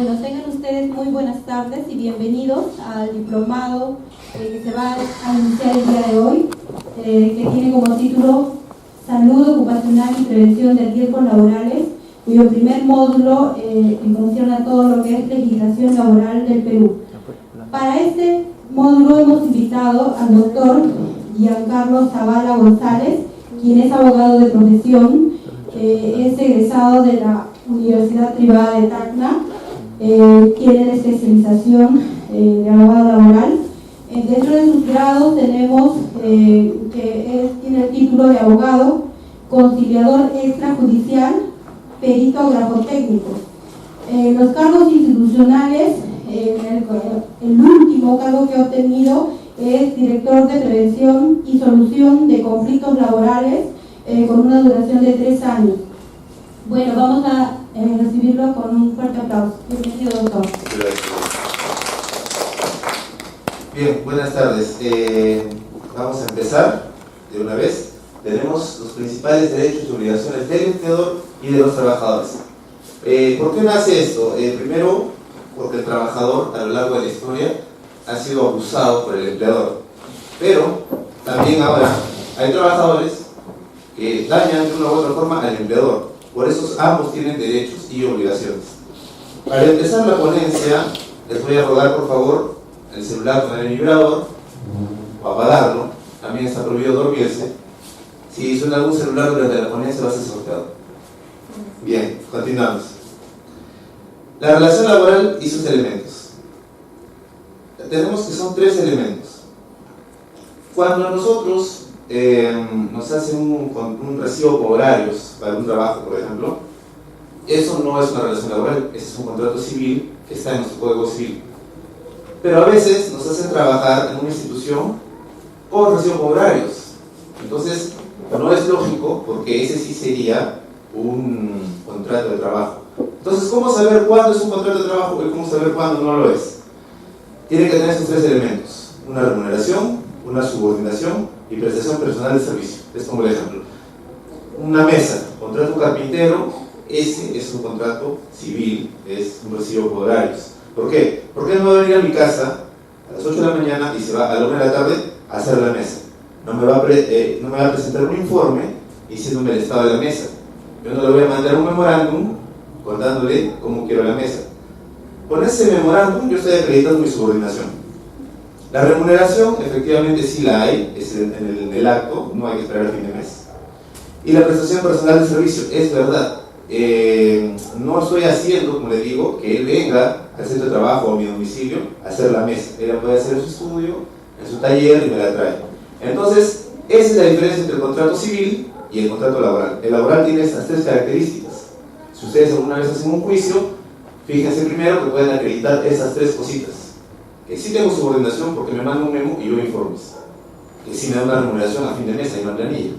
Bueno, tengan ustedes muy buenas tardes y bienvenidos al diplomado que se va a iniciar el día de hoy, que tiene como título Salud Ocupacional y Prevención de Riesgos Laborales, cuyo primer módulo concierne a todo lo que es legislación laboral del Perú. Para este módulo hemos invitado al doctor Giancarlo Zavala González, quien es abogado de profesión, es egresado de la Universidad Privada de Tacna, tiene la especialización de abogado laboral. Dentro de sus grados tenemos tiene el título de abogado, conciliador extrajudicial, perito grafotécnico. Los cargos institucionales, el último cargo que ha obtenido es director de prevención y solución de conflictos laborales con una duración de 3 años. Bueno, vamos a recibirlo con un fuerte aplauso. Bienvenido, doctor. Gracias. Bien, buenas tardes. Vamos a empezar de una vez. Tenemos los principales derechos y obligaciones del empleador y de los trabajadores. ¿Por qué nace esto? Primero, porque el trabajador a lo largo de la historia ha sido abusado por el empleador. Pero también ahora hay trabajadores que dañan de una u otra forma al empleador. Por eso ambos tienen derechos y obligaciones. Para empezar la ponencia, les voy a rogar por favor el celular con el vibrador o apagarlo. También está prohibido dormirse. Si suena algún celular durante la ponencia va a ser sorteado. Bien, continuamos. La relación laboral y sus elementos. Tenemos que son 3 elementos. Cuando nosotros nos hacen un recibo por horarios para un trabajo, por ejemplo, eso no es una relación laboral, ese es un contrato civil que está en nuestro Código Civil. Pero a veces nos hacen trabajar en una institución con recibo por horarios. Entonces, no es lógico porque ese sí sería un contrato de trabajo. Entonces, ¿cómo saber cuándo es un contrato de trabajo y cómo saber cuándo no lo es? Tiene que tener esos 3 elementos: una remuneración, una subordinación y prestación personal de servicio. Es como el ejemplo. Una mesa, contrato carpintero, ese es un contrato civil, es un recibo por horarios. ¿Por qué? Porque él no va a venir a mi casa a las 8 de la mañana y se va a la 1 de la tarde a hacer la mesa. No me va a presentar un informe diciéndome el estado de la mesa. Yo no le voy a mandar un memorándum contándole cómo quiero la mesa. Con ese memorándum yo estoy acreditando mi subordinación. La remuneración efectivamente sí la hay, es en el acto, no hay que esperar al fin de mes. Y la prestación personal de servicio, es verdad, no estoy haciendo, como le digo, que él venga al centro de trabajo o a mi domicilio a hacer la mesa. Él la puede hacer en su estudio, en su taller y me la trae. Entonces, esa es la diferencia entre el contrato civil y el contrato laboral. El laboral tiene estas 3 características. Si ustedes alguna vez hacen un juicio, fíjense primero que pueden acreditar esas 3 cositas. Que sí tengo subordinación porque me manda un memo y yo informes. Que sí me da una remuneración a fin de mes y una planilla.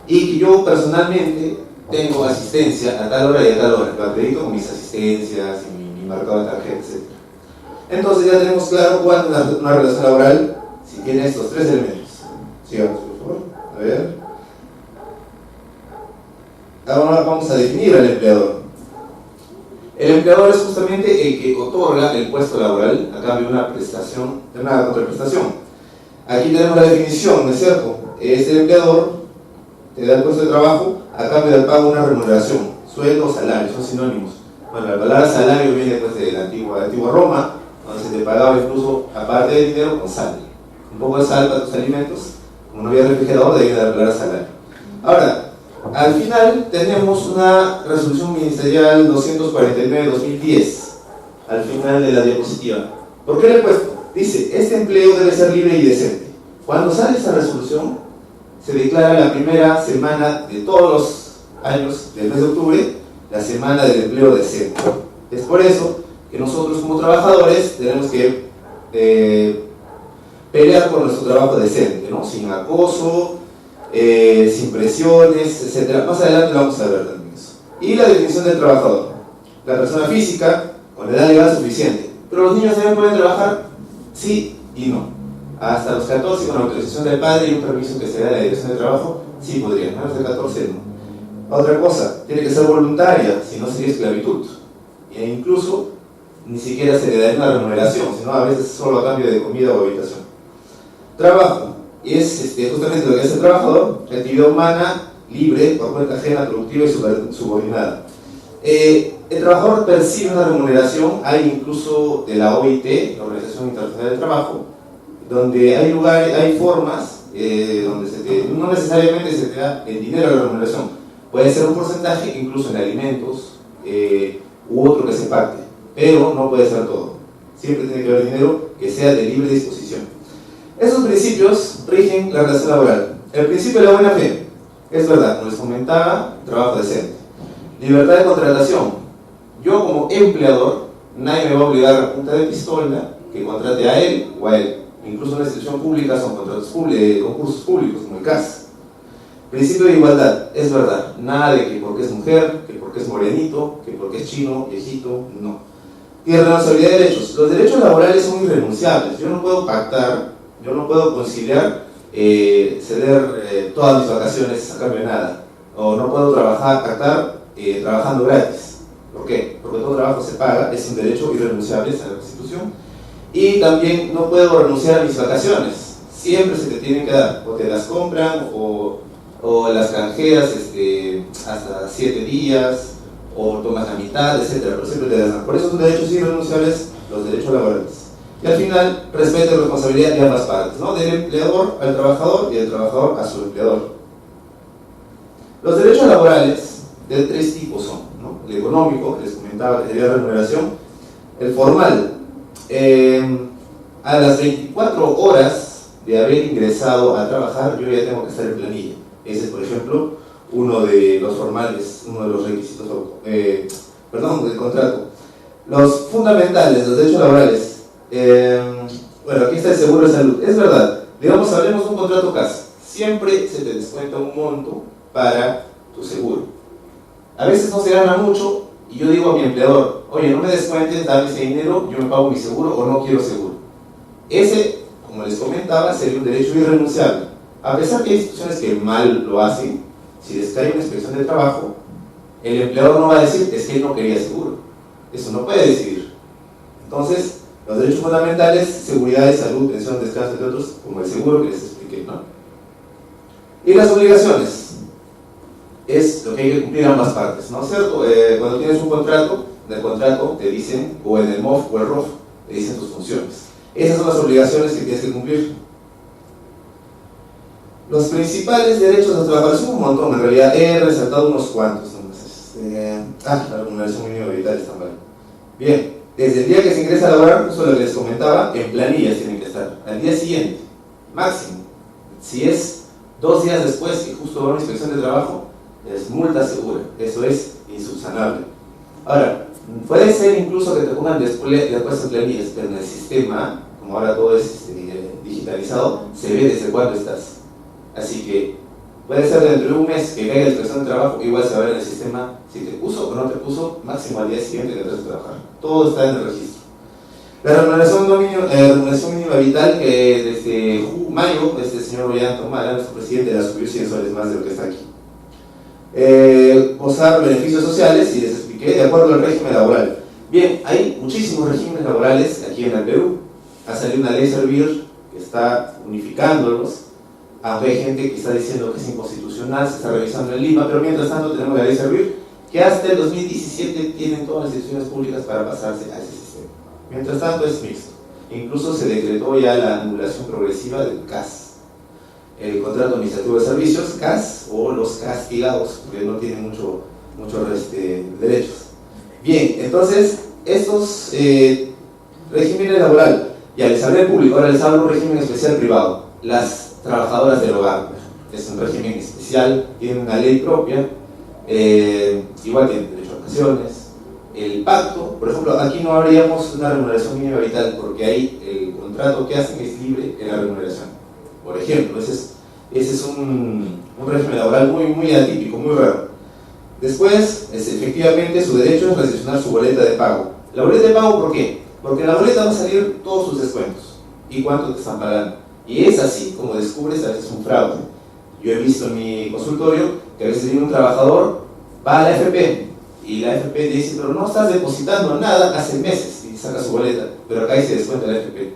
Y que yo personalmente tengo asistencia a tal hora y a tal hora. Lo acredito con mis asistencias y mi marcado de tarjeta, etc. Entonces ya tenemos claro cuándo es una relación laboral si tiene estos 3 elementos. Sigamos, por favor. A ver. Ahora vamos a definir al empleador. El empleador es justamente el que otorga el puesto laboral a cambio de una prestación, de una contraprestación. Aquí tenemos la definición, ¿no es cierto? El empleador te da el puesto de trabajo a cambio del pago de una remuneración, sueldo o salario, son sinónimos. Bueno, la palabra salario viene pues de la antigua Roma, donde se te pagaba incluso, aparte del dinero, con sal. Un poco de sal para tus alimentos, como no había refrigerador, de ahí la palabra salario. Ahora, al final tenemos una resolución ministerial 249-2010, al final de la diapositiva. ¿Por qué le he puesto? Dice, este empleo debe ser libre y decente. Cuando sale esta resolución, se declara la primera semana de todos los años del mes de octubre, la semana del empleo decente. Es por eso que nosotros como trabajadores tenemos que pelear por nuestro trabajo decente, ¿no? Sin acoso, sin presiones, etc. Más adelante vamos a ver también eso. Y la definición del trabajador. La persona física con edad legal suficiente. Pero los niños también pueden trabajar, sí y no. Hasta los 14 con la autorización del padre y un permiso que se da de la dirección de trabajo, sí podrían. Menos de 14 no. Otra cosa, tiene que ser voluntaria, si no sería esclavitud. E incluso ni siquiera se le da una remuneración, sino a veces solo a cambio de comida o habitación. Trabajo, y es justamente lo que hace el trabajador, actividad humana, libre, por cuenta ajena, productiva y subordinada. El trabajador percibe una remuneración, hay incluso de la OIT, la Organización Internacional del Trabajo, donde hay lugares, hay formas donde no necesariamente se te da el dinero de la remuneración, puede ser un porcentaje incluso en alimentos u otro que se pacte, pero no puede ser todo. Siempre tiene que haber dinero que sea de libre disposición. Esos principios rigen la relación laboral. El principio de la buena fe, es verdad, como les comentaba, trabajo decente. Libertad de contratación. Yo como empleador, nadie me va a obligar a punta de pistola que contrate a él o a él. Incluso en una institución pública son contratos concursos públicos, como el CAS. Principio de igualdad, es verdad. Nada de que porque es mujer, que porque es morenito, que porque es chino, viejito, no. Y responsabilidad de derechos. Los derechos laborales son irrenunciables. Yo no puedo pactar, yo no puedo conciliar, ceder todas mis vacaciones a cambio de nada. O no puedo pactar trabajando gratis. ¿Por qué? Porque todo trabajo se paga, es un derecho irrenunciable a la Constitución. Y también no puedo renunciar a mis vacaciones. Siempre se te tienen que dar, o te las compran, o las canjeas hasta 7 días, o tomas la mitad, etc. Pero siempre te las dan. Por eso son derechos irrenunciables los derechos laborales. Y al final, respeto y responsabilidad de ambas partes, ¿no? Del empleador al trabajador y del trabajador a su empleador. Los derechos laborales de 3 tipos son, ¿no? El económico, que les comentaba que sería remuneración. El formal, a las 24 horas de haber ingresado a trabajar, yo ya tengo que estar en planilla. Ese es, por ejemplo, uno de los formales, uno de los requisitos del contrato. Los fundamentales, los derechos laborales. Bueno, aquí está el seguro de salud. Es verdad, digamos, hablemos de un contrato CAS. Siempre se te descuenta un monto para tu seguro. A veces no se gana mucho y yo digo a mi empleador, oye, no me descuentes, dame ese dinero, yo me pago mi seguro o no quiero seguro. Ese, como les comentaba, sería un derecho irrenunciable. A pesar que hay instituciones que mal lo hacen, si les cae una inspección de trabajo, el empleador no va a decir, es que él no quería seguro. Eso no puede decidir. Entonces, los derechos fundamentales, seguridad de salud, pensión, descanso, entre otros, como el seguro que les expliqué, ¿no? Y las obligaciones. Es lo que hay que cumplir ambas partes, ¿no es cierto? Cuando tienes un contrato, en el contrato te dicen, o en el MOF o el ROF, te dicen tus funciones. Esas son las obligaciones que tienes que cumplir. Los principales derechos de los trabajadores son un montón, en realidad he resaltado unos cuantos. La remuneración mínima vital está mal. Bien, desde el día que se ingresa a laborar, justo lo que les comentaba, en planillas tienen que estar. Al día siguiente, máximo. Si es 2 días después y justo va a una inspección de trabajo, es multa segura. Eso es insubsanable. Ahora, puede ser incluso que te pongan después en planillas, pero en el sistema, como ahora todo es digitalizado, se ve desde cuándo estás. Así que puede ser dentro de un mes que caiga la inspección de trabajo, igual se va a ver en el sistema si te puso o no te puso, máximo al día siguiente que entras a trabajar. Todo está en el registro. La remuneración mínima vital, que desde mayo, el señor Ollanta Humala, nuestro presidente, la subió 100 soles más de lo que está aquí. Gozar beneficios sociales, y les expliqué, de acuerdo al régimen laboral. Bien, hay muchísimos regímenes laborales aquí en el Perú. Ha salido una ley Servir que está unificándolos. Aunque hay gente que está diciendo que es inconstitucional, se está revisando en Lima, pero mientras tanto tenemos la ley Servir, que hasta el 2017 tienen todas las instituciones públicas para pasarse a ese sistema. Mientras tanto es mixto. Incluso se decretó ya la anulación progresiva del CAS, el contrato administrativo de servicios, CAS, o los castigados, porque no tienen muchos derechos. Bien, entonces, estos regímenes laborales, ya les hablé público, ahora les hablo de un régimen especial privado. Las trabajadoras del hogar, es un régimen especial, tienen una ley propia, igual tienen derecho a vacaciones. El pacto, por ejemplo, aquí no habríamos una remuneración mínima vital porque ahí el contrato que hacen es libre en la remuneración. Por ejemplo, ese es un régimen laboral muy atípico, muy raro. Después, efectivamente, su derecho es recepcionar su boleta de pago. La boleta de pago, ¿por qué? Porque en la boleta van a salir todos sus descuentos y cuánto te están pagando. Y es así como descubres a veces un fraude. Yo he visto en mi consultorio que a veces viene un trabajador, va a la AFP y la AFP le dice, pero no estás depositando nada hace meses. Y saca su boleta, pero acá ahí se descuenta el AFP.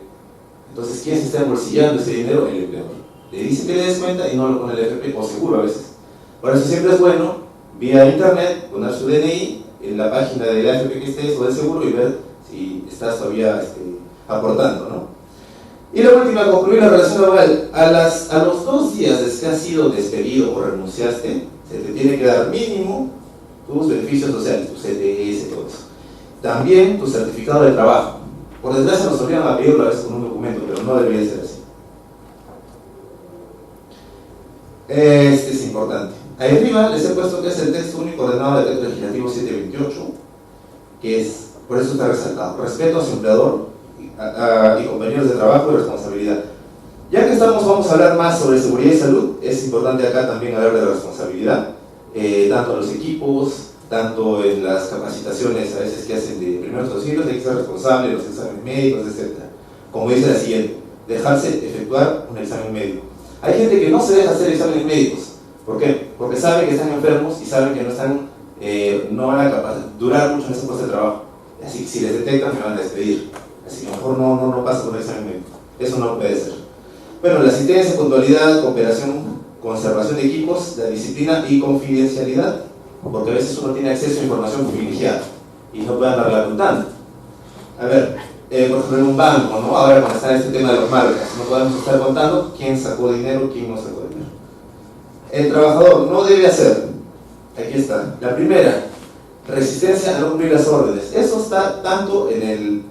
Entonces, ¿quién se está embolsillando ese dinero? El empleador. Le dice que le descuenta y no lo pone el AFP, o seguro a veces. Por eso siempre es bueno, vía internet, poner su DNI en la página del AFP que estés o del seguro y ver si estás todavía aportando, ¿no? Y la última, concluir la relación laboral. A los 2 días desde que has sido despedido o renunciaste, se te tiene que dar mínimo tus beneficios sociales, tu CTS, todo eso. También tu certificado de trabajo. Por desgracia nos obligan a pedirlo a veces con un documento, pero no debería ser así. Este es importante. Ahí arriba les he puesto que es el texto único ordenado del Decreto Legislativo 728, que es, por eso está resaltado, respeto a su empleador y compañeros de trabajo y responsabilidad. Ya que vamos a hablar más sobre seguridad y salud, es importante acá también hablar de la responsabilidad, tanto en los equipos, tanto en las capacitaciones a veces que hacen de primeros auxilios, hay que ser responsable, los exámenes médicos, etc. Como dice la siguiente, dejarse efectuar un examen médico. Hay gente que no se deja hacer exámenes médicos. ¿Por qué? Porque saben que están enfermos y saben que no van a durar mucho en ese puesto de trabajo. Así que si les detectan me van a despedir. Así que mejor no pasa por el examen médico. Eso no puede ser. Bueno, la asistencia, puntualidad, cooperación, conservación de equipos, la disciplina y confidencialidad, porque a veces uno tiene acceso a información privilegiada y no puede andarla contando. A ver, por ejemplo en un banco, ¿no? Ahora cuando está este tema de las marcas, no podemos estar contando quién sacó dinero, quién no sacó dinero. El trabajador no debe hacer, aquí está, la primera, resistencia a no cumplir las órdenes. Eso está tanto en el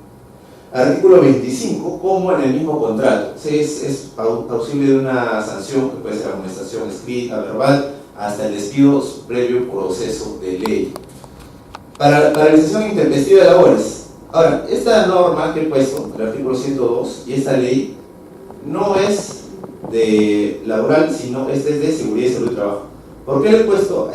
artículo 25 como en el mismo contrato. Es plausible de una sanción que puede ser amonestación escrita, verbal, hasta el despido previo proceso de ley. Para la realización intempestiva de labores. Ahora, esta norma que he puesto, el artículo 102, y esta ley, no es de laboral, sino es de seguridad y salud de trabajo. ¿Por qué le he puesto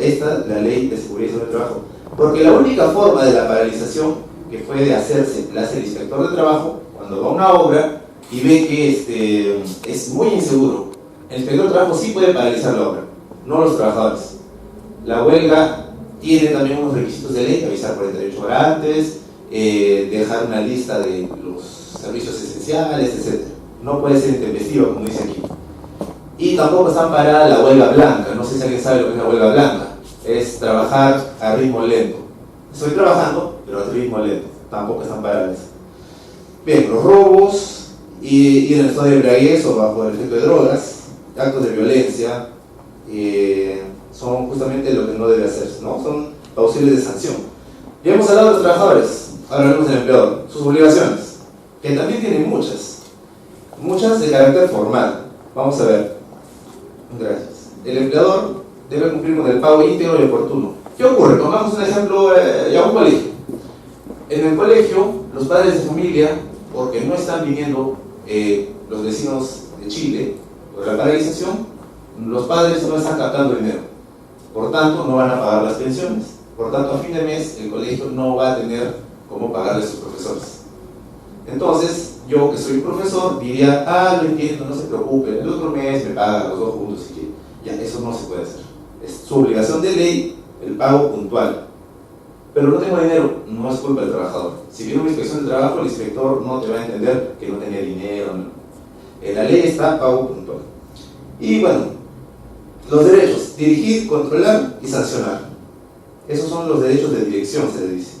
la ley de seguridad y salud de trabajo? Porque la única forma de la paralización que puede hacerse, la hace el inspector de trabajo cuando va a una obra y ve que es muy inseguro. El inspector de trabajo sí puede paralizar la obra, no los trabajadores. La huelga tiene también unos requisitos de ley, avisar 48 horas antes, dejar una lista de los servicios esenciales, etc. No puede ser intempestiva, como dice aquí. Y tampoco está amparada la huelga blanca. No sé si alguien sabe lo que es la huelga blanca. Es trabajar a ritmo lento. Estoy trabajando, pero a ritmo lento. Tampoco están paradas. Bien, los robos, ir en estado de embriaguez o bajo el efecto de drogas, actos de violencia, son justamente lo que no debe hacerse, ¿no? Son plausibles de sanción. Ya hemos hablado de los trabajadores, ahora hablamos del empleador, sus obligaciones, que también tienen muchas de carácter formal. Vamos a ver. Gracias. El empleador debe cumplir con el pago íntegro y oportuno. ¿Qué ocurre? Tomamos un ejemplo, ya un colegio. En el colegio, los padres de familia, porque no están viniendo los vecinos de Chile, por la paralización, los padres no están captando dinero. Por tanto, no van a pagar las pensiones. Por tanto, a fin de mes, el colegio no va a tener cómo pagarle a sus profesores. Entonces, yo que soy profesor, diría, lo entiendo, no se preocupe, el otro mes me pagan los dos juntos. Así que ya, eso no se puede hacer. Es su obligación de ley el pago puntual. Pero no tengo dinero, no es culpa del trabajador. Si viene una inspección de trabajo, el inspector no te va a entender que no tenía dinero. No. La ley está pago puntual. Y bueno, los derechos: dirigir, controlar y sancionar. Esos son los derechos de dirección, se le dice.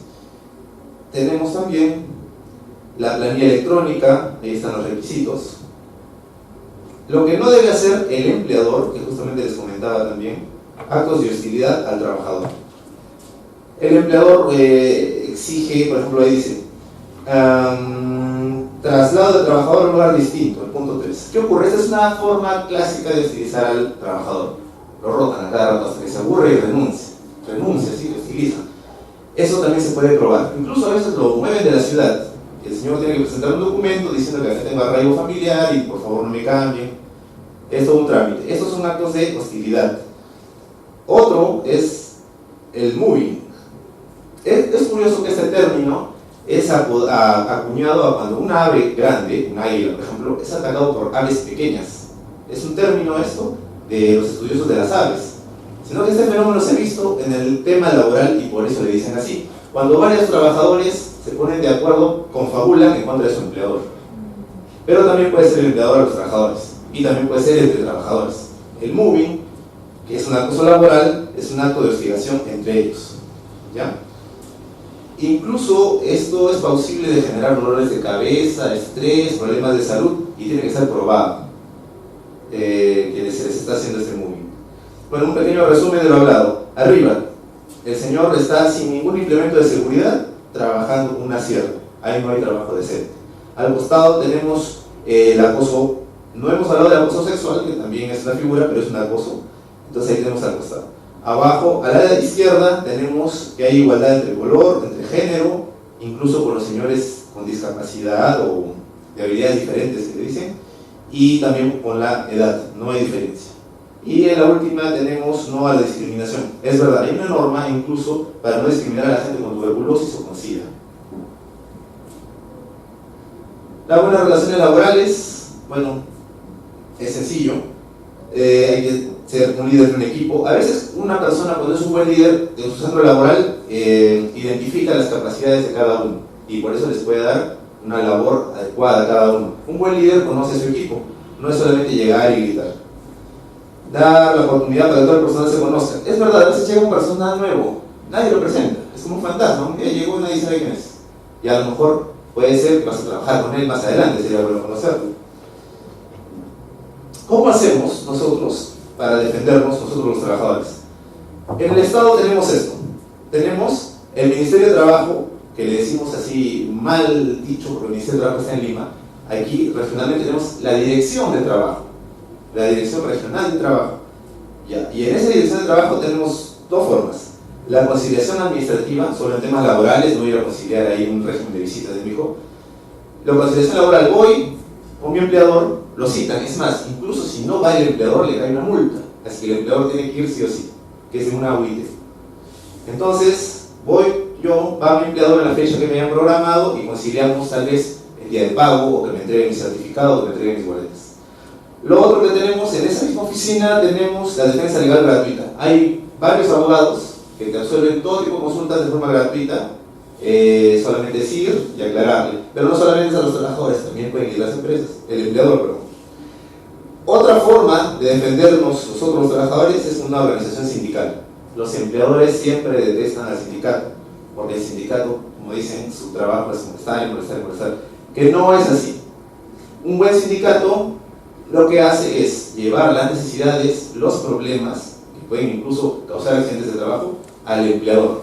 Tenemos también la planilla electrónica, ahí están los requisitos. Lo que no debe hacer el empleador, que justamente les comentaba también, actos de hostilidad al trabajador. El empleador exige, por ejemplo, ahí dice, traslado del trabajador a un lugar distinto, el punto 3. ¿Qué ocurre? Esta es una forma clásica de hostilizar al trabajador. Lo rotan a cada rato hasta que se aburre y renuncia, sí, lo hostilizan. Eso también se puede probar. Incluso a veces lo mueven de la ciudad. El señor tiene que presentar un documento diciendo que tengo arraigo familiar y por favor no me cambien. Es todo un trámite. Estos son actos de hostilidad. Otro es el moving. Es curioso que este término es acuñado a cuando un ave grande, un águila por ejemplo, es atacado por aves pequeñas. Es un término esto de los estudiosos de las aves. Sino que este fenómeno se ha visto en el tema laboral y por eso le dicen así. Cuando varios trabajadores se ponen de acuerdo, confabulan en contra de su empleador. Pero también puede ser el empleador de los trabajadores, y también puede ser entre trabajadores. El moving, que es un acoso laboral, es un acto de hostigación entre ellos, ¿ya? Incluso esto es plausible de generar dolores de cabeza, estrés, problemas de salud, y tiene que ser probado que se les está haciendo este moving. Bueno, un pequeño resumen de lo hablado. Arriba, el señor está sin ningún implemento de seguridad trabajando una sierra. Ahí no hay trabajo decente. Al costado tenemos el acoso. No hemos hablado del acoso sexual, que también es una figura, pero es un acoso. Entonces ahí tenemos al costado. Abajo, a la izquierda, tenemos que hay igualdad entre color, entre género, incluso con los señores con discapacidad o de habilidades diferentes que le dicen, y también con la edad, no hay diferencia. Y en la última tenemos no a la discriminación. Es verdad, hay una norma incluso para no discriminar a la gente con tuberculosis o con SIDA. Las buenas relaciones laborales, bueno, es sencillo. Hay que ser un líder de un equipo. A veces una persona, cuando es un buen líder en su centro laboral, identifica las capacidades de cada uno y por eso les puede dar una labor adecuada a cada uno. Un buen líder conoce a su equipo, no es solamente llegar y gritar. Dar la oportunidad para que todas las personas se conozcan. Es verdad, a veces llega un personal nuevo, nadie lo presenta, es como un fantasma, que llegó y nadie sabe quién es. Y a lo mejor puede ser que vas a trabajar con él más adelante, sería bueno conocerlo. ¿Cómo hacemos nosotros para defendernos, nosotros los trabajadores? En el Estado tenemos esto. Tenemos el Ministerio de Trabajo, que le decimos así mal dicho, porque el Ministerio de Trabajo está en Lima. Aquí regionalmente tenemos la Dirección de Trabajo, la Dirección Regional de Trabajo. Ya. Y en esa Dirección de Trabajo tenemos dos formas. La conciliación administrativa, sobre temas laborales, no voy a ir a conciliar ahí un régimen de visitas de mi hijo. La conciliación laboral, voy con mi empleador, lo citan, es más, incluso si no va el empleador le cae una multa, así que el empleador tiene que ir sí o sí, que es en una UIT. Entonces, voy yo, va mi empleador en la fecha que me hayan programado y conciliamos tal vez el día de pago, o que me entreguen mi certificado, o que me entreguen mis boletas. Lo otro que tenemos, en esa misma oficina tenemos la defensa legal gratuita. Hay varios abogados que te absuelven todo tipo de consultas de forma gratuita, solamente decir y aclararle, pero no solamente a los trabajadores, también pueden ir las empresas, el empleador, perdón. Otra forma de defendernos nosotros los trabajadores es una organización sindical. Los empleadores siempre detestan al sindicato, porque el sindicato, como dicen, su trabajo es molestar, que no es así. Un buen sindicato lo que hace es llevar las necesidades, los problemas, que pueden incluso causar accidentes de trabajo, al empleador.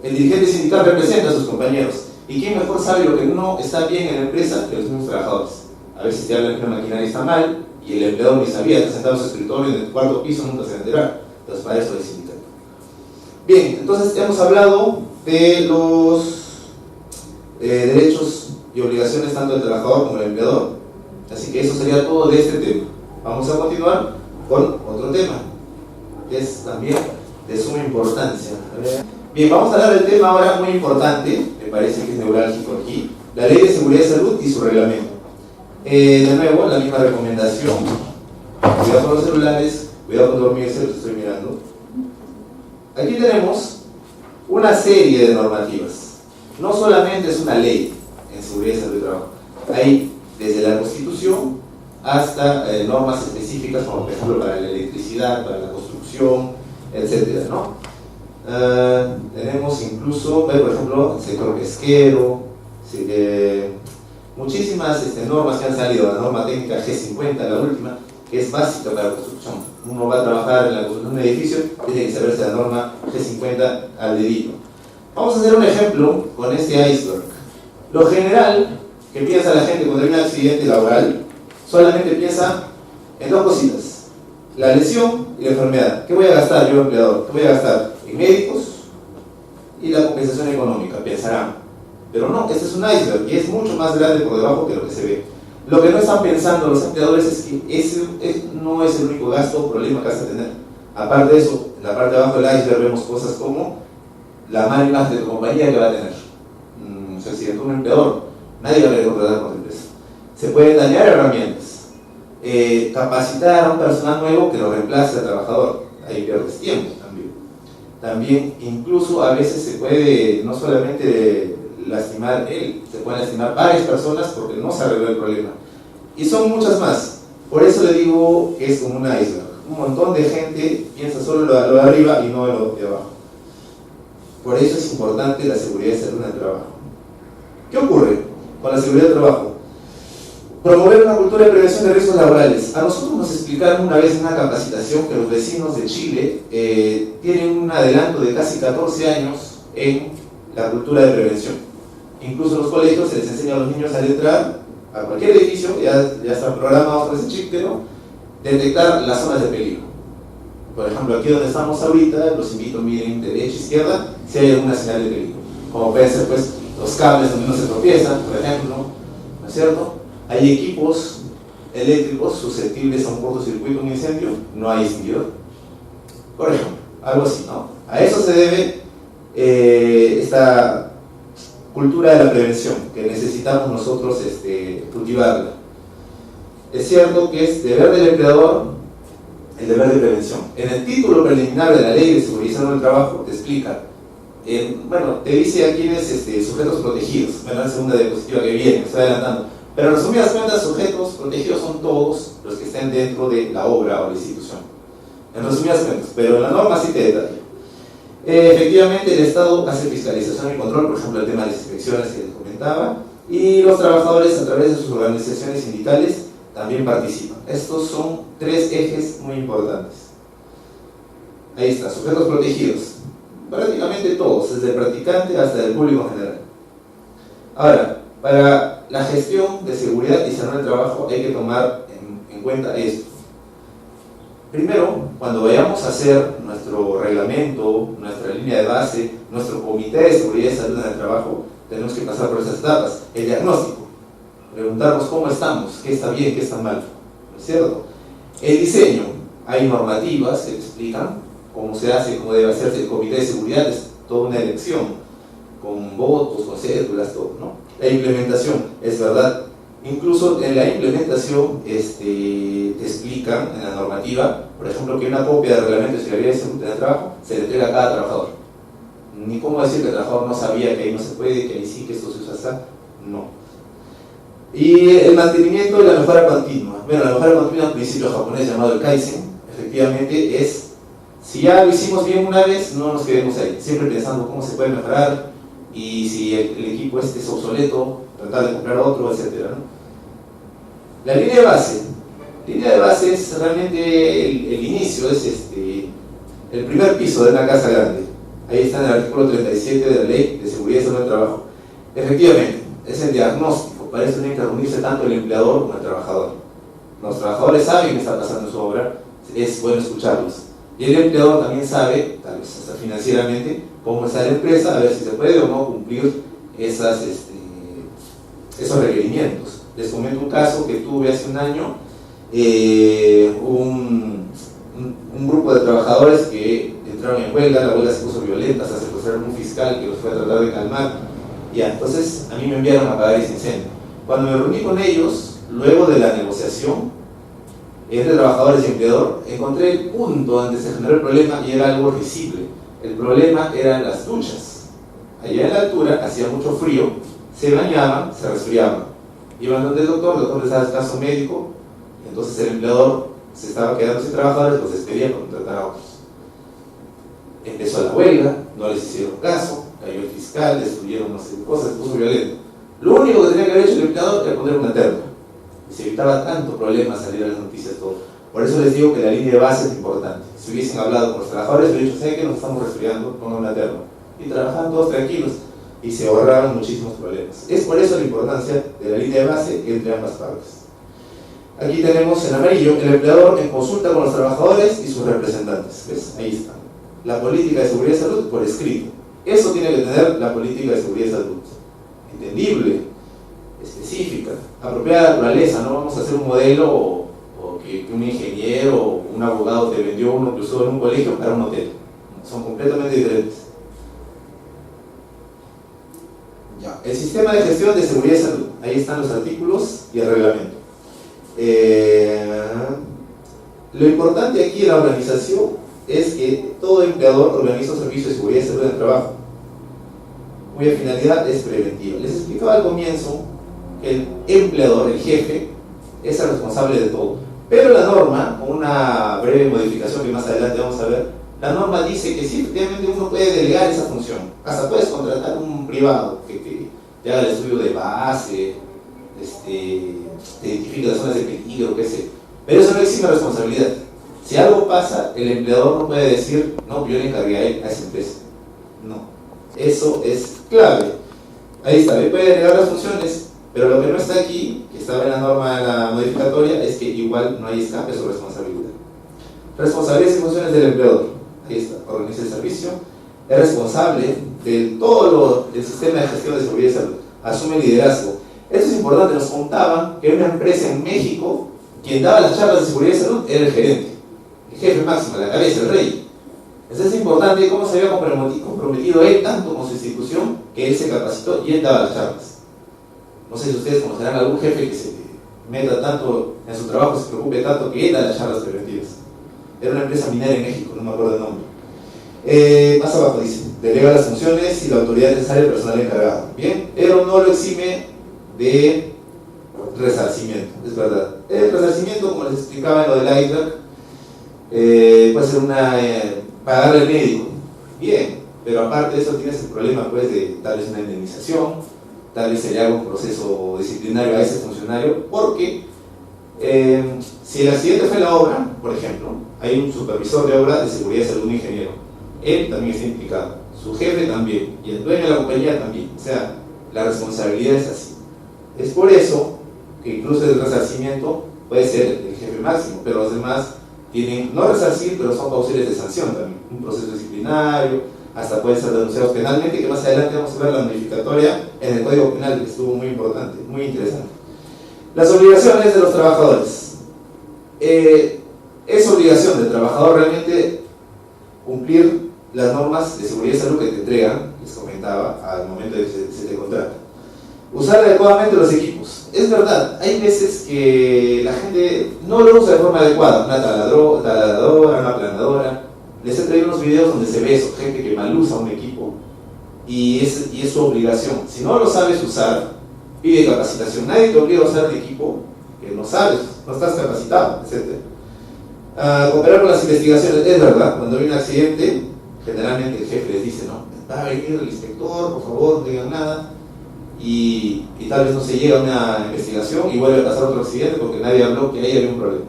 El dirigente sindical representa a sus compañeros, y quién mejor sabe lo que no está bien en la empresa que los mismos trabajadores. A veces te hablan que la maquinaria está mal y el empleador ni sabía, está sentado en su escritorio en el cuarto piso, nunca se va a enterar. Entonces, para eso es sindicato. Bien, entonces hemos hablado de los derechos y obligaciones tanto del trabajador como del empleador. Así que eso sería todo de este tema. Vamos a continuar con otro tema, que es también de suma importancia. Bien, vamos a hablar del tema ahora muy importante, me parece que es neurálgico aquí, la Ley de Seguridad y Salud y su reglamento. De nuevo, la misma recomendación, cuidado con los celulares, cuidado con dormirse, los estoy mirando. Aquí tenemos una serie de normativas, no solamente es una ley en seguridad y salud y trabajo, hay desde la Constitución hasta normas específicas como por ejemplo para la electricidad, para la construcción, etcétera, ¿no? Tenemos incluso, por ejemplo, el sector pesquero, muchísimas normas que han salido, la norma técnica G50, la última, que es básica para la construcción. Uno va a trabajar en la construcción de un edificio, tiene que saberse la norma G50 al dedito. Vamos a hacer un ejemplo con este iceberg. Lo general que piensa la gente cuando hay un accidente laboral, solamente piensa en dos cositas: la lesión y la enfermedad. ¿Qué voy a gastar yo, empleador? ¿Qué voy a gastar? En médicos y la compensación económica, pensarán. Pero no, este es un iceberg y es mucho más grande por debajo que lo que se ve. Lo que no están pensando los empleadores es que ese no es el único gasto o problema que vas a tener. Aparte de eso, en la parte de abajo del iceberg vemos cosas como la mala imagen de tu compañía que va a tener. O sea, si eres un empleador, nadie va a querer contratar con tu empresa. Se pueden dañar herramientas. Capacitar a un personal nuevo que lo reemplace al trabajador. Ahí pierdes tiempo también. También, incluso a veces se puede, no solamente lastimar él, se pueden lastimar varias personas porque no se arregló el problema. Y son muchas más. Por eso le digo que es como una isla. Un montón de gente piensa solo lo de arriba y no lo de abajo. Por eso es importante la seguridad y salud en el trabajo. ¿Qué ocurre con la seguridad del trabajo? Promover una cultura de prevención de riesgos laborales. A nosotros nos explicaron una vez en una capacitación que los vecinos de Chile tienen un adelanto de casi 14 años en la cultura de prevención. Incluso en los colegios se les enseña a los niños al entrar a cualquier edificio, ya están programados por ese chip, pero detectar las zonas de peligro. Por ejemplo, aquí donde estamos ahorita, los invito a miren derecha e izquierda si hay alguna señal de peligro. Como pueden ser pues, los cables donde no se tropiezan, por ejemplo, ¿no es cierto? Hay equipos eléctricos susceptibles a un cortocircuito, un incendio, no hay extinguidor. Por ejemplo, algo así, ¿no? A eso se debe esta cultura de la prevención que necesitamos nosotros cultivarla. Es cierto que es deber del empleador el deber de prevención. En el título preliminar de la Ley de Seguridad y Salud del Trabajo te explica, bueno, te dice a quiénes sujetos protegidos, bueno, la segunda diapositiva que viene, me estoy adelantando. Pero en resumidas cuentas, sujetos protegidos son todos los que estén dentro de la obra o la institución. En resumidas cuentas, pero en la norma sí te detalla. Efectivamente, el Estado hace fiscalización y control, por ejemplo, el tema de las inspecciones que les comentaba, y los trabajadores a través de sus organizaciones sindicales también participan. Estos son tres ejes muy importantes. Ahí está, sujetos protegidos. Prácticamente todos, desde el practicante hasta el público en general. Ahora, para la gestión de seguridad y salud del trabajo hay que tomar en cuenta esto. Primero, cuando vayamos a hacer nuestro reglamento, nuestra línea de base, nuestro comité de seguridad y salud en el trabajo, tenemos que pasar por esas etapas. El diagnóstico, preguntarnos cómo estamos, qué está bien, qué está mal, ¿no es cierto? El diseño, hay normativas que te explican cómo se hace, cómo debe hacerse el comité de seguridad, es toda una elección, con votos, con cédulas, todo, ¿no? La implementación, es verdad, incluso en la implementación te explican en la normativa, por ejemplo, que una copia de reglamento de seguridad y salud en el trabajo se le entrega a cada trabajador. Ni cómo decir que el trabajador no sabía que ahí no se puede, que ahí sí, que esto se usa hasta, no. Y el mantenimiento y la mejora continua. Bueno, la mejora continua es un principio japonés llamado el Kaizen, efectivamente es, si ya lo hicimos bien una vez, no nos quedemos ahí, siempre pensando cómo se puede mejorar, y si el equipo es obsoleto, tratar de comprar otro, etc., ¿no? La línea de base. La línea de base es realmente el inicio, es el primer piso de una casa grande. Ahí está en el artículo 37 de la Ley de Seguridad y Salud del Trabajo. Efectivamente, es el diagnóstico. Para eso tiene que reunirse tanto el empleador como el trabajador. Los trabajadores saben qué está pasando en su obra, es bueno escucharlos. Y el empleador también sabe, tal vez hasta financieramente, cómo está la empresa, a ver si se puede o no cumplir esos requerimientos. Les comento un caso que tuve hace un año, un grupo de trabajadores que entraron en huelga, la huelga se puso violenta, se secuestraron un fiscal que los fue a tratar de calmar. Ya, entonces a mí me enviaron a apagar ese incendio. Cuando me reuní con ellos, luego de la negociación entre trabajadores y empleador, encontré el punto donde se generó el problema y era algo risible. El problema eran las duchas. Allá en la altura hacía mucho frío, se bañaban, se resfriaban. Iban donde el doctor les daba el caso médico, entonces el empleador se estaba quedando sin trabajadores, los despedía para contratar a otros. Empezó la huelga, no les hicieron caso, cayó el fiscal, destruyeron no sé qué cosas, se puso violento. Lo único que tenía que haber hecho el empleador era poner una terna. Y se evitaba tanto problema salir a las noticias, todo. Por eso les digo que la línea de base es importante. Si hubiesen hablado con los trabajadores, hubiesen dicho, ¿saben qué? Nos estamos resfriando, pongan una terna. Y trabajaban todos tranquilos y se ahorraron muchísimos problemas. Es por eso la importancia de la línea de base entre ambas partes. Aquí tenemos en amarillo el empleador en consulta con los trabajadores y sus representantes. ¿Ves? Ahí está. La política de seguridad y salud por escrito. Eso tiene que tener la política de seguridad y salud. Entendible, específica, apropiada de la naturaleza. No vamos a hacer un modelo o que un ingeniero o un abogado te vendió uno que usó en un colegio para un hotel. Son completamente diferentes. Ya. El sistema de gestión de seguridad y salud. Ahí están los artículos y el reglamento. Lo importante aquí en la organización es que todo empleador organiza un servicio de seguridad y salud en el trabajo. cuya finalidad es preventiva. Les explicaba al comienzo que el empleador, el jefe, es el responsable de todo. Pero la norma, con una breve modificación que más adelante vamos a ver, la norma dice que sí, efectivamente uno puede delegar esa función. Hasta puedes contratar un privado que te haga el estudio de base, te identifique las zonas de peligro, qué sé. Pero eso no exime responsabilidad. Si algo pasa, el empleador no puede decir, no, yo le encargué a él, a esa empresa. No. Eso es clave. Ahí está, él puede delegar las funciones, pero lo que no está aquí, que estaba en la norma de la modificatoria, es que igual no hay escape a su responsabilidad. Responsabilidades y funciones del empleador. Ahí está, organiza el servicio, es responsable de todo el sistema de gestión de seguridad y salud, asume el liderazgo. Esto es importante, nos contaban que una empresa en México, quien daba las charlas de seguridad y salud era el gerente, el jefe máximo, la cabeza, el rey. Entonces es importante cómo se había comprometido él tanto con su institución, que él se capacitó y él daba las charlas. No sé si ustedes conocerán algún jefe que se meta tanto en su trabajo, se preocupe tanto que él da las charlas preventivas. Era una empresa minera en México, no me acuerdo el nombre. Más abajo dice, delega las funciones y la autoridad necesaria al personal encargado. Bien, pero no lo exime de resarcimiento, es verdad. El resarcimiento, como les explicaba en lo del iceberg, puede ser pagarle al médico. Bien, pero aparte de eso tienes el problema pues, de darles una indemnización, tal vez se le haga un proceso disciplinario a ese funcionario, porque si el accidente fue en la obra, por ejemplo, hay un supervisor de obra de seguridad y salud, un ingeniero, él también está implicado, su jefe también, y el dueño de la compañía también. O sea, la responsabilidad es así. Es por eso que incluso el resarcimiento puede ser el jefe máximo, pero los demás tienen, no resarcir, pero son causantes de sanción también, un proceso disciplinario, hasta pueden ser denunciados penalmente, que más adelante vamos a ver la modificatoria en el Código Penal, que estuvo muy importante, muy interesante. Las obligaciones de los trabajadores. Es obligación del trabajador realmente cumplir las normas de seguridad y salud que te entregan, les comentaba, al momento de que se te contrata. Usar adecuadamente los equipos. Es verdad, hay veces que la gente no lo usa de forma adecuada, una taladradora, una planadora. Les he traído unos videos donde se ve eso, gente que mal usa un equipo y es su obligación. Si no lo sabes usar, pide capacitación. Nadie te obliga a usar un equipo que no sabes, no estás capacitado, etc. Cooperar con las investigaciones. Es verdad, cuando hay un accidente, generalmente el jefe les dice, no, va a venir el inspector, por favor, no digan nada. Y tal vez no se llega a una investigación y vuelve a pasar otro accidente porque nadie habló que ahí había un problema.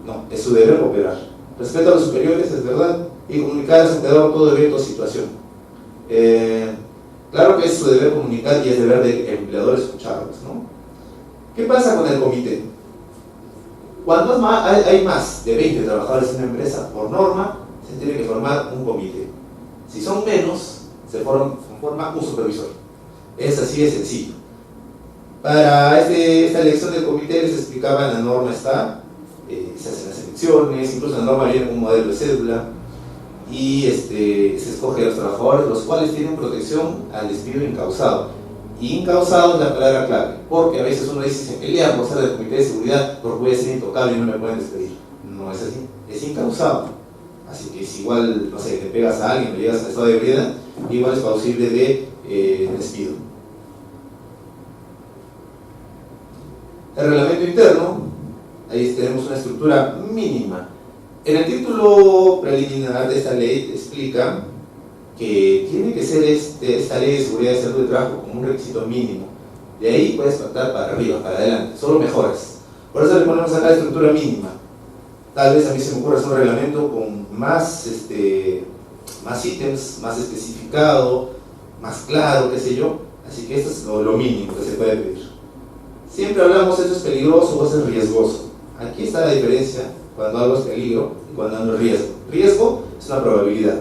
No, es su deber cooperar. Respeto a los superiores, es verdad, y comunicar al empleador todo evento o situación. Claro que es su deber comunicar y es deber del empleador escucharlos, ¿no? ¿Qué pasa con el comité? Cuando hay más de 20 trabajadores en una empresa, por norma, se tiene que formar un comité. Si son menos, se forma un supervisor. Es así de sencillo. Para esta elección del comité les explicaba, en la norma está, se hacen las elecciones, incluso en la norma viene un modelo de cédula y se escoge a los trabajadores, los cuales tienen protección al despido incausado. Y incausado es la palabra clave, porque a veces uno dice, se pelea por ser del comité de seguridad, porque voy a ser intocable y no me pueden despedir. No es así, es incausado. Así que si igual, no sé, te pegas a alguien o llegas al estado de ebriedad, igual es plausible de despido. El reglamento interno, ahí tenemos una estructura mínima. En el título preliminar de esta ley explica que tiene que ser esta ley de seguridad y salud de trabajo como un requisito mínimo. De ahí puedes pactar para arriba, para adelante, solo mejoras. Por eso le ponemos acá la estructura mínima. Tal vez a mí se me ocurra hacer un reglamento con más ítems, más especificado, más claro, qué sé yo. Así que esto es lo mínimo que se puede pedir. Siempre hablamos eso es peligroso o eso es riesgoso. Aquí está la diferencia cuando algo es peligro y cuando algo es riesgo. Riesgo es una probabilidad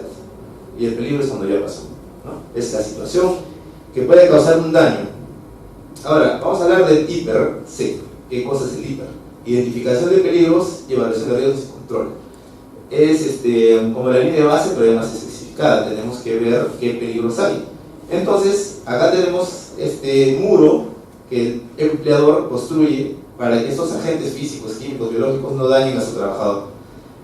y el peligro es cuando ya pasó, ¿no? Es la situación que puede causar un daño. Ahora, vamos a hablar del IPER-C. ¿Qué cosa es el IPER? Identificación de peligros y evaluación de riesgos y control. Es como la línea de base, pero ya más especificada. Tenemos que ver qué peligros hay. Entonces, acá tenemos este muro que el empleador construye para que estos agentes físicos, químicos, biológicos no dañen a su trabajador.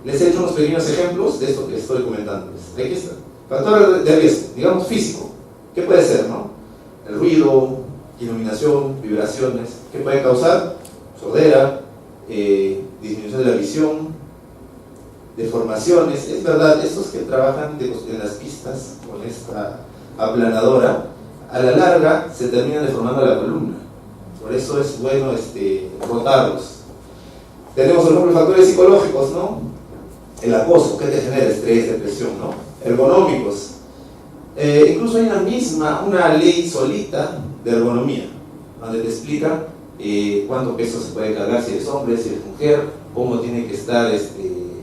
Les he hecho unos pequeños ejemplos de esto que estoy comentándoles. Aquí está. Factor de riesgo, digamos físico. ¿Qué puede ser, no? ruido, iluminación, vibraciones, que pueden causar sordera, disminución de la visión, deformaciones. Es verdad, estos que trabajan en las pistas con esta aplanadora, a la larga se termina deformando la columna. Por eso es bueno rotarlos. Tenemos, por ejemplo, factores psicológicos, ¿no? El acoso, que te genera estrés, depresión, ¿no? Ergonómicos. Incluso hay una ley solita de ergonomía, donde te explica cuánto peso se puede cargar si eres hombre, si eres mujer, cómo tiene que estar,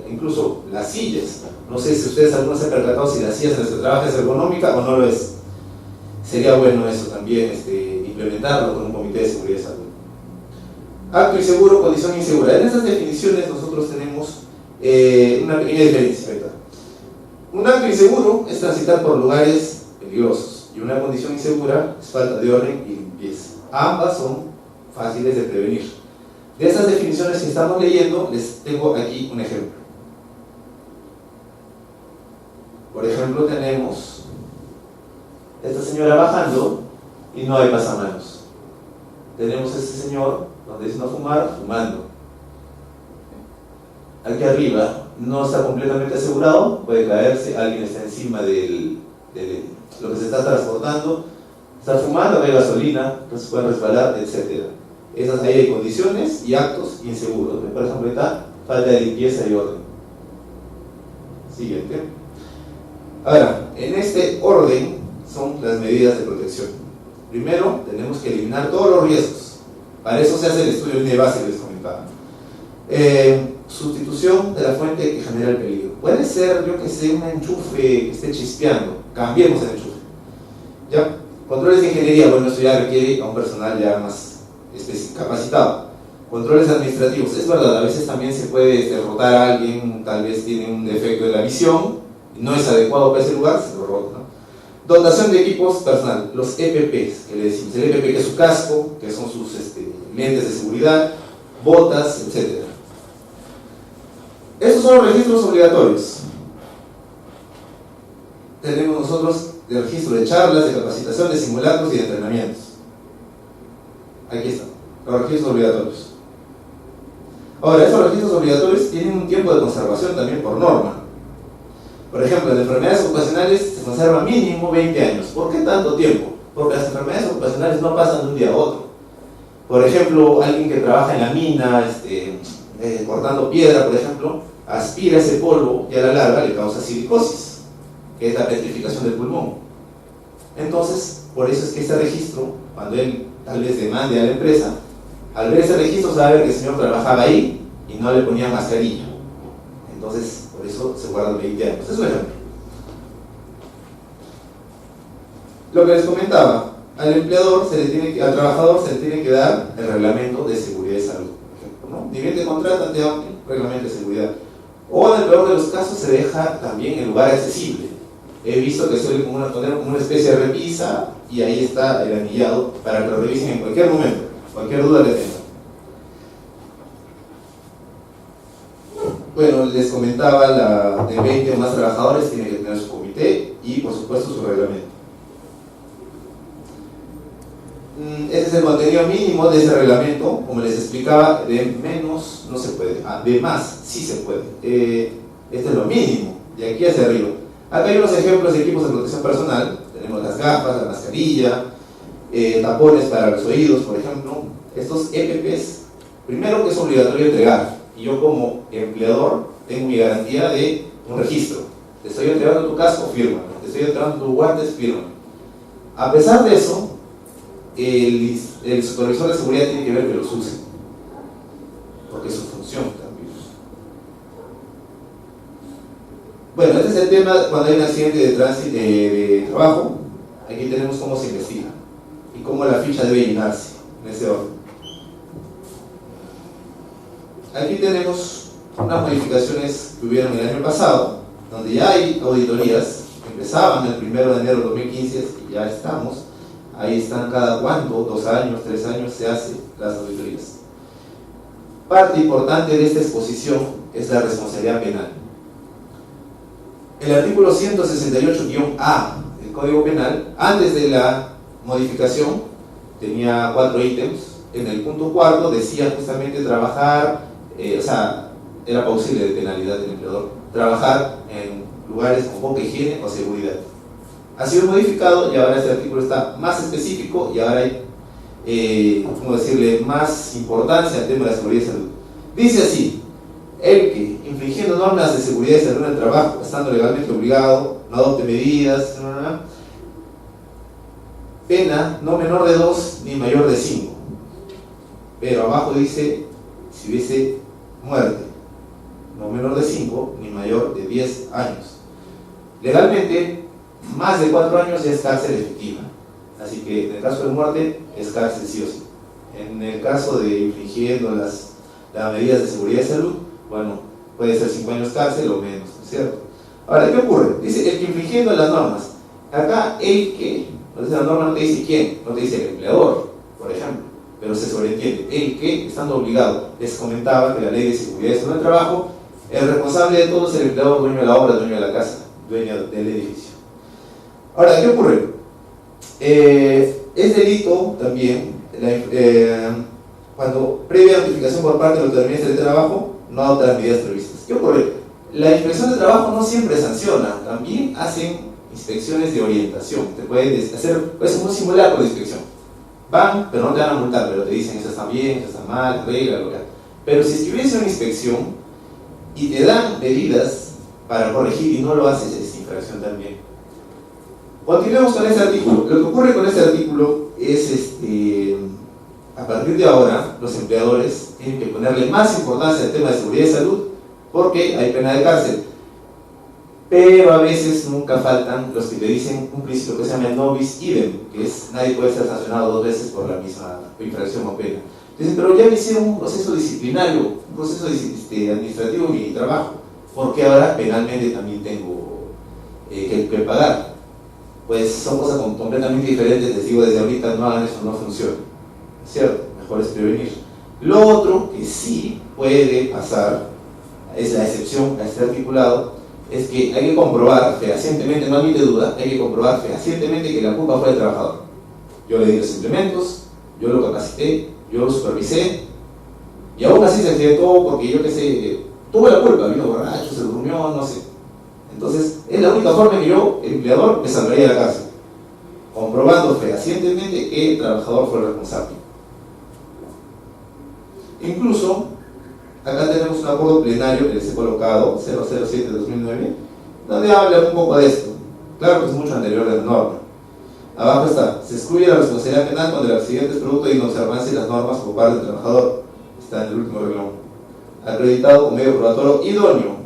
incluso las sillas. No sé si ustedes algunos se han percatado si las sillas en las que trabaja es ergonómica o no lo es. Sería bueno eso también, implementarlo con un comité de seguridad y salud. Acto inseguro, condición insegura. En esas definiciones nosotros tenemos una pequeña diferencia. Un acto inseguro es transitar por lugares peligrosos y una condición insegura es falta de orden y limpieza. Ambas son fáciles de prevenir. De esas definiciones que estamos leyendo, les tengo aquí un ejemplo. Por ejemplo, tenemos esta señora bajando y no hay pasamanos. Tenemos a este señor donde dice no fumar, fumando. Aquí arriba no está completamente asegurado, puede caerse, alguien está encima de lo que se está transportando, está fumando, hay gasolina, entonces pueden resbalar, etc. Esas ahí hay condiciones y actos inseguros. Por ejemplo, está falta de limpieza y orden. Siguiente. Ahora, en este orden son las medidas de protección. Primero, tenemos que eliminar todos los riesgos. Para eso se hace el estudio de línea de base que les comentaba. Sustitución de la fuente que genera el peligro. Puede ser, yo que sé, un enchufe que esté chispeando. Cambiemos el enchufe. ¿Ya? Controles de ingeniería, bueno, esto ya requiere a un personal ya más capacitado. Controles administrativos, es verdad, a veces también se puede derrotar a alguien, tal vez tiene un defecto de la visión, no es adecuado para ese lugar, se lo rota, ¿no? Dotación de equipos personal, los EPPs, que le decimos, el EPP que es su casco, que son sus lentes de seguridad, botas, etc. Estos son los registros obligatorios. Tenemos nosotros el registro de charlas, de capacitación, de simulacros y de entrenamientos. Aquí están, los registros obligatorios. Ahora, esos registros obligatorios tienen un tiempo de conservación también por norma. Por ejemplo, en enfermedades ocupacionales se conserva mínimo 20 años. ¿Por qué tanto tiempo? Porque las enfermedades ocupacionales no pasan de un día a otro. Por ejemplo, alguien que trabaja en la mina, cortando piedra, por ejemplo, aspira ese polvo y a la larga le causa silicosis, que es la petrificación del pulmón. Entonces, por eso es que este registro, cuando él tal vez demande a la empresa, al ver ese registro se va a ver que el señor trabajaba ahí y no le ponía mascarilla. Entonces, por eso se guardan 20 años. Es un ejemplo. Lo que les comentaba, al trabajador se le tiene que dar el reglamento de seguridad y salud, por ejemplo, ¿no? Ni bien te contratan, te dan el reglamento de seguridad. O en el peor de los casos se deja también en lugar accesible. He visto que suele poner como una especie de repisa y ahí está el anillado para que lo revisen en cualquier momento, cualquier duda que tengan. Bueno, les comentaba, de 20 o más trabajadores tiene que tener su comité y por supuesto su reglamento. Ese es el contenido mínimo de ese reglamento. Como les explicaba, de menos no se puede, de más sí se puede. Este es lo mínimo, de aquí hacia arriba. Acá hay unos ejemplos de equipos de protección personal. Tenemos las gafas, la mascarilla, tapones para los oídos, por ejemplo. Estos EPPs, primero que es obligatorio entregar, y yo como empleador tengo mi garantía de un registro. Te estoy entregando tu casco, fírmalo. Te estoy entregando tus guantes, fírmalo. A pesar de eso, el supervisor de seguridad tiene que ver que los use, porque es su función también. Bueno, este es el tema cuando hay un accidente de trabajo. Aquí tenemos cómo se investiga y cómo la ficha debe llenarse en ese orden. Aquí tenemos unas modificaciones que hubieron el año pasado, donde ya hay auditorías que empezaban el 1 de enero de 2015 y ya estamos. Ahí están cada cuánto, 2 años, 3 años se hacen las auditorías. Parte importante de esta exposición es la responsabilidad penal. El artículo 168-A del Código Penal, antes de la modificación tenía 4 ítems. En el punto 4 decía justamente trabajar, o sea, era posible de penalidad del empleador, trabajar en lugares con poca higiene o seguridad. Ha sido modificado y ahora este artículo está más específico y ahora hay, ¿cómo decirle?, más importancia al tema de la seguridad y salud. Dice así: el que, infringiendo normas de seguridad y salud en el trabajo, estando legalmente obligado, no adopte medidas, pena no menor de 2 ni mayor de 5. Pero abajo dice, si hubiese muerte, no menor de 5 ni mayor de 10 años. Legalmente, más de 4 años ya es cárcel efectiva. Así que en el caso de muerte es cárcel sí o sí. En el caso de infringiendo las medidas de seguridad y salud, bueno, puede ser 5 años cárcel o menos, ¿no es cierto? Ahora, ¿qué ocurre? Dice el que infringiendo las normas. Acá el que, entonces la norma no te dice quién, no te dice el empleador, por ejemplo, pero se sobreentiende el que, estando obligado. Les comentaba que la ley de seguridad y salud del trabajo, el responsable de todo es el empleador, dueño de la obra, dueño de la casa, dueño del edificio. Ahora, ¿qué ocurre? Es delito también cuando previa notificación por parte de la autoridad del trabajo no adopta las medidas previstas. ¿Qué ocurre? La inspección de trabajo no siempre sanciona, también hacen inspecciones de orientación. Te puede hacer un simulacro de inspección. Van, pero no te van a multar, pero te dicen eso está bien, eso está mal, regla, lo que. Pero si es que hubiese una inspección y te dan medidas para corregir y no lo haces, es infracción también. Continuemos con este artículo. Lo que ocurre con este artículo es, a partir de ahora, los empleadores tienen que ponerle más importancia al tema de seguridad y salud porque hay pena de cárcel. Pero a veces nunca faltan los que te dicen un principio que se llama no bis idem, que es nadie puede ser sancionado 2 veces por la misma infracción o pena. Dicen, pero ya me hicieron un proceso disciplinario, un proceso administrativo en mi trabajo, porque ahora penalmente también tengo que pagar. Pues son cosas completamente diferentes. Les digo desde ahorita, no hagan eso, no funciona, ¿cierto? Mejor es prevenir. Lo otro que sí puede pasar, es la excepción a este articulado, es que hay que comprobar fehacientemente, no admite duda, hay que comprobar fehacientemente que la culpa fue del trabajador. Yo le di los implementos, yo lo capacité, yo lo supervisé, y aún así se accidentó porque yo qué sé, tuvo la culpa, vino borracho, se durmió, no sé. Entonces, es la única forma en que yo, el empleador, me saldría de la cárcel, comprobando fehacientemente que el trabajador fue el responsable. Incluso, acá tenemos un acuerdo plenario que les he colocado, 007-2009, donde habla un poco de esto. Claro que es mucho anterior a la norma. Abajo está: se excluye la responsabilidad penal cuando el accidente es producto de inobservancia de las normas por parte del trabajador. Está en el último renglón. Acreditado con medio probatorio idóneo.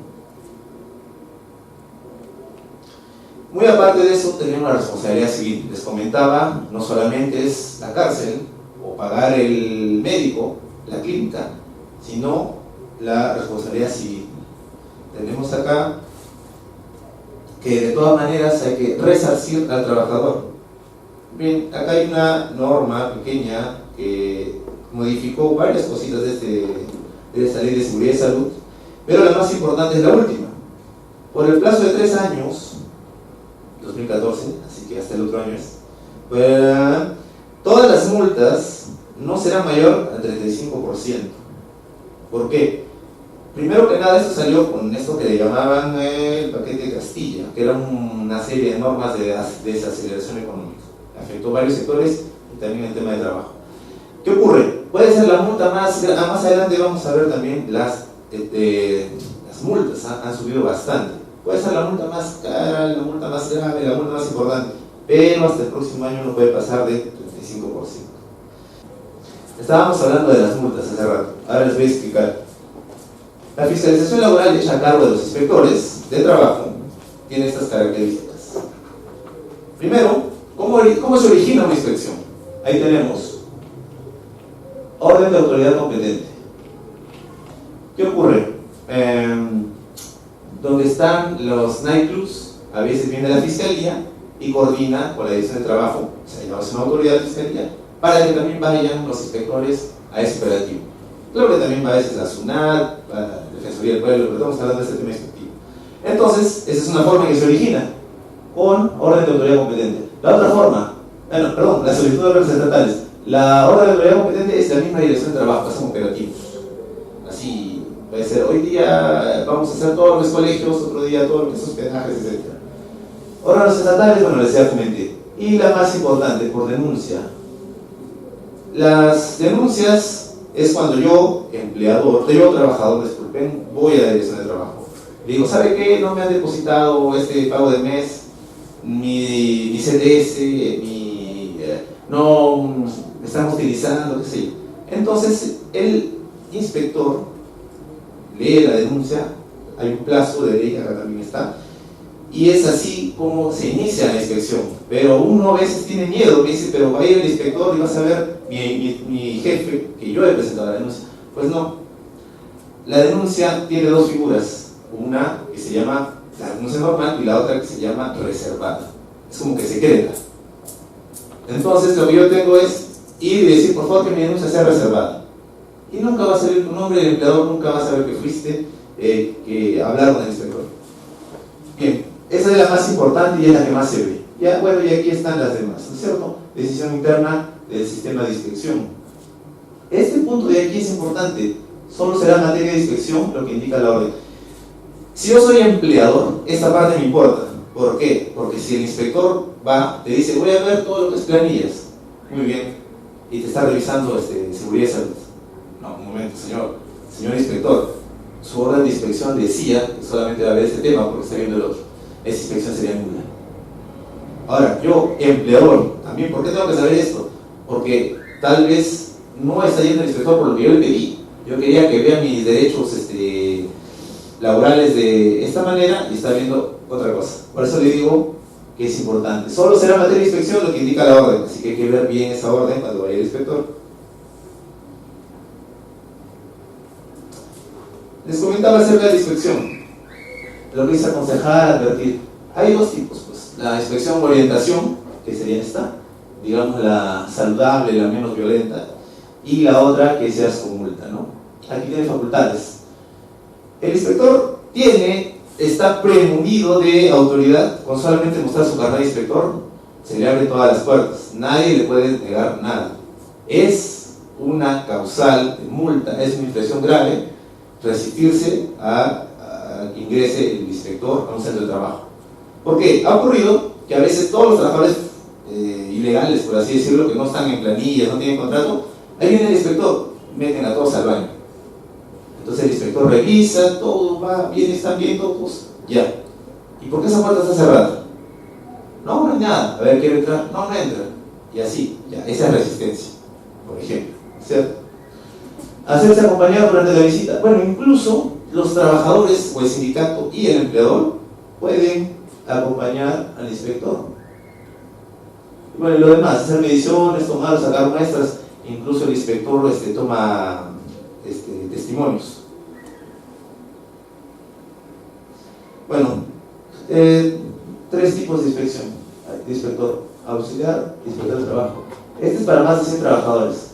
Muy aparte de eso, tenemos la responsabilidad civil. Les comentaba, no solamente es la cárcel o pagar el médico, la clínica, sino la responsabilidad civil. Tenemos acá que de todas maneras hay que resarcir al trabajador. Bien, acá hay una norma pequeña que modificó varias cositas de esta ley de seguridad y salud, pero la más importante es la última. Por el plazo de 3 años, 2014, así que hasta el otro año es, pues, todas las multas no serán mayor al 35%. ¿Por qué? Primero que nada, esto salió con esto que le llamaban el paquete de Castilla, que era una serie de normas de desaceleración económica. Afectó varios sectores y también el tema de trabajo. ¿Qué ocurre? Puede ser la multa más adelante vamos a ver también las multas han subido bastante. Puede ser la multa más cara, la multa más grave, la multa más importante, pero hasta el próximo año no puede pasar de 35%. Estábamos hablando de las multas hace rato, ahora les voy a explicar. La fiscalización laboral hecha a cargo de los inspectores de trabajo tiene estas características. Primero, ¿cómo se origina una inspección? Ahí tenemos orden de autoridad competente. ¿Qué ocurre? Donde están los nightclubs, a veces viene la fiscalía y coordina con la dirección de trabajo, o sea, llevamos una autoridad de fiscalía, para que también vayan los inspectores a ese operativo. Claro que también va a veces la SUNAT, la Defensoría del Pueblo, pero estamos hablando de este tema inspectivo. Entonces, esa es una forma que se origina, con orden de autoridad competente. La otra forma, Bueno, perdón, las solicitudes representantes. La orden de autoridad competente es la misma dirección de trabajo, son operativos. Así puede ser, hoy día vamos a hacer todos los colegios, otro día todos los hospedajes, etc. Órganos estatales, bueno, les comenté. Y la más importante, por denuncia. Las denuncias es cuando yo, empleador, yo trabajador, disculpen, voy a la dirección de trabajo. Digo, ¿sabe qué? No me han depositado este pago de mes, mi CDS, no me están utilizando, qué sé yo. Entonces, el inspector lee la denuncia, hay un plazo de ley, acá también está, y es así como se inicia la inspección. Pero uno a veces tiene miedo, me dice, pero va a ir el inspector y va a saber mi jefe que yo he presentado la denuncia. Pues no. La denuncia tiene dos figuras, una que se llama la denuncia normal y la otra que se llama reservada. Es como que secreta. Entonces lo que yo tengo es ir y decir, por favor, que mi denuncia sea reservada. Y nunca va a salir tu nombre, el empleador nunca va a saber que fuiste, que hablaron con el inspector. Bien, esa es la más importante y es la que más se ve. Ya, bueno, y aquí están las demás, ¿no es cierto? Decisión interna del sistema de inspección. Este punto de aquí es importante. Solo será materia de inspección lo que indica la orden. Si yo soy empleador, esta parte me importa. ¿Por qué? Porque si el inspector va, te dice, voy a ver todo lo que es planillas. Muy bien. Y te está revisando seguridad y salud. No, un momento, señor inspector. Su orden de inspección decía que solamente va a ver este tema porque está viendo el otro. Esa inspección sería nula. Ahora, yo, empleador, también, ¿por qué tengo que saber esto? Porque tal vez no está yendo el inspector por lo que yo le pedí. Yo quería que vea mis derechos laborales de esta manera y está viendo otra cosa. Por eso le digo que es importante. Solo será materia de inspección lo que indica la orden, así que hay que ver bien esa orden cuando vaya el inspector. Les comentaba acerca de la inspección, lo que es aconsejar, advertir. Hay dos tipos, pues. La inspección o orientación, que sería esta, digamos la saludable, la menos violenta, y la otra que seas con multa, ¿no? Aquí tiene facultades. El inspector está premunido de autoridad, con solamente mostrar su carnet de inspector, se le abren todas las puertas, nadie le puede negar nada. Es una causal de multa, es una infracción grave, resistirse a que ingrese el inspector a un centro de trabajo. Porque ha ocurrido que a veces todos los trabajadores ilegales, por así decirlo, que no están en planillas, no tienen contrato, ahí viene el inspector, meten a todos al baño. Entonces el inspector revisa, todo va bien, están bien todos, ya. ¿Y por qué esa puerta está cerrada? No, no hay nada. A ver, ¿quiere entrar? No, no entra. Y así, ya, esa es resistencia, por ejemplo, ¿cierto? Hacerse acompañado durante la visita. Bueno, incluso los trabajadores o el sindicato y el empleador pueden acompañar al inspector. Y bueno, y lo demás, hacer mediciones, tomar, sacar muestras, incluso el inspector toma testimonios. Bueno, tres tipos de inspección: de inspector auxiliar, inspector de trabajo. Este es para más de 100 trabajadores.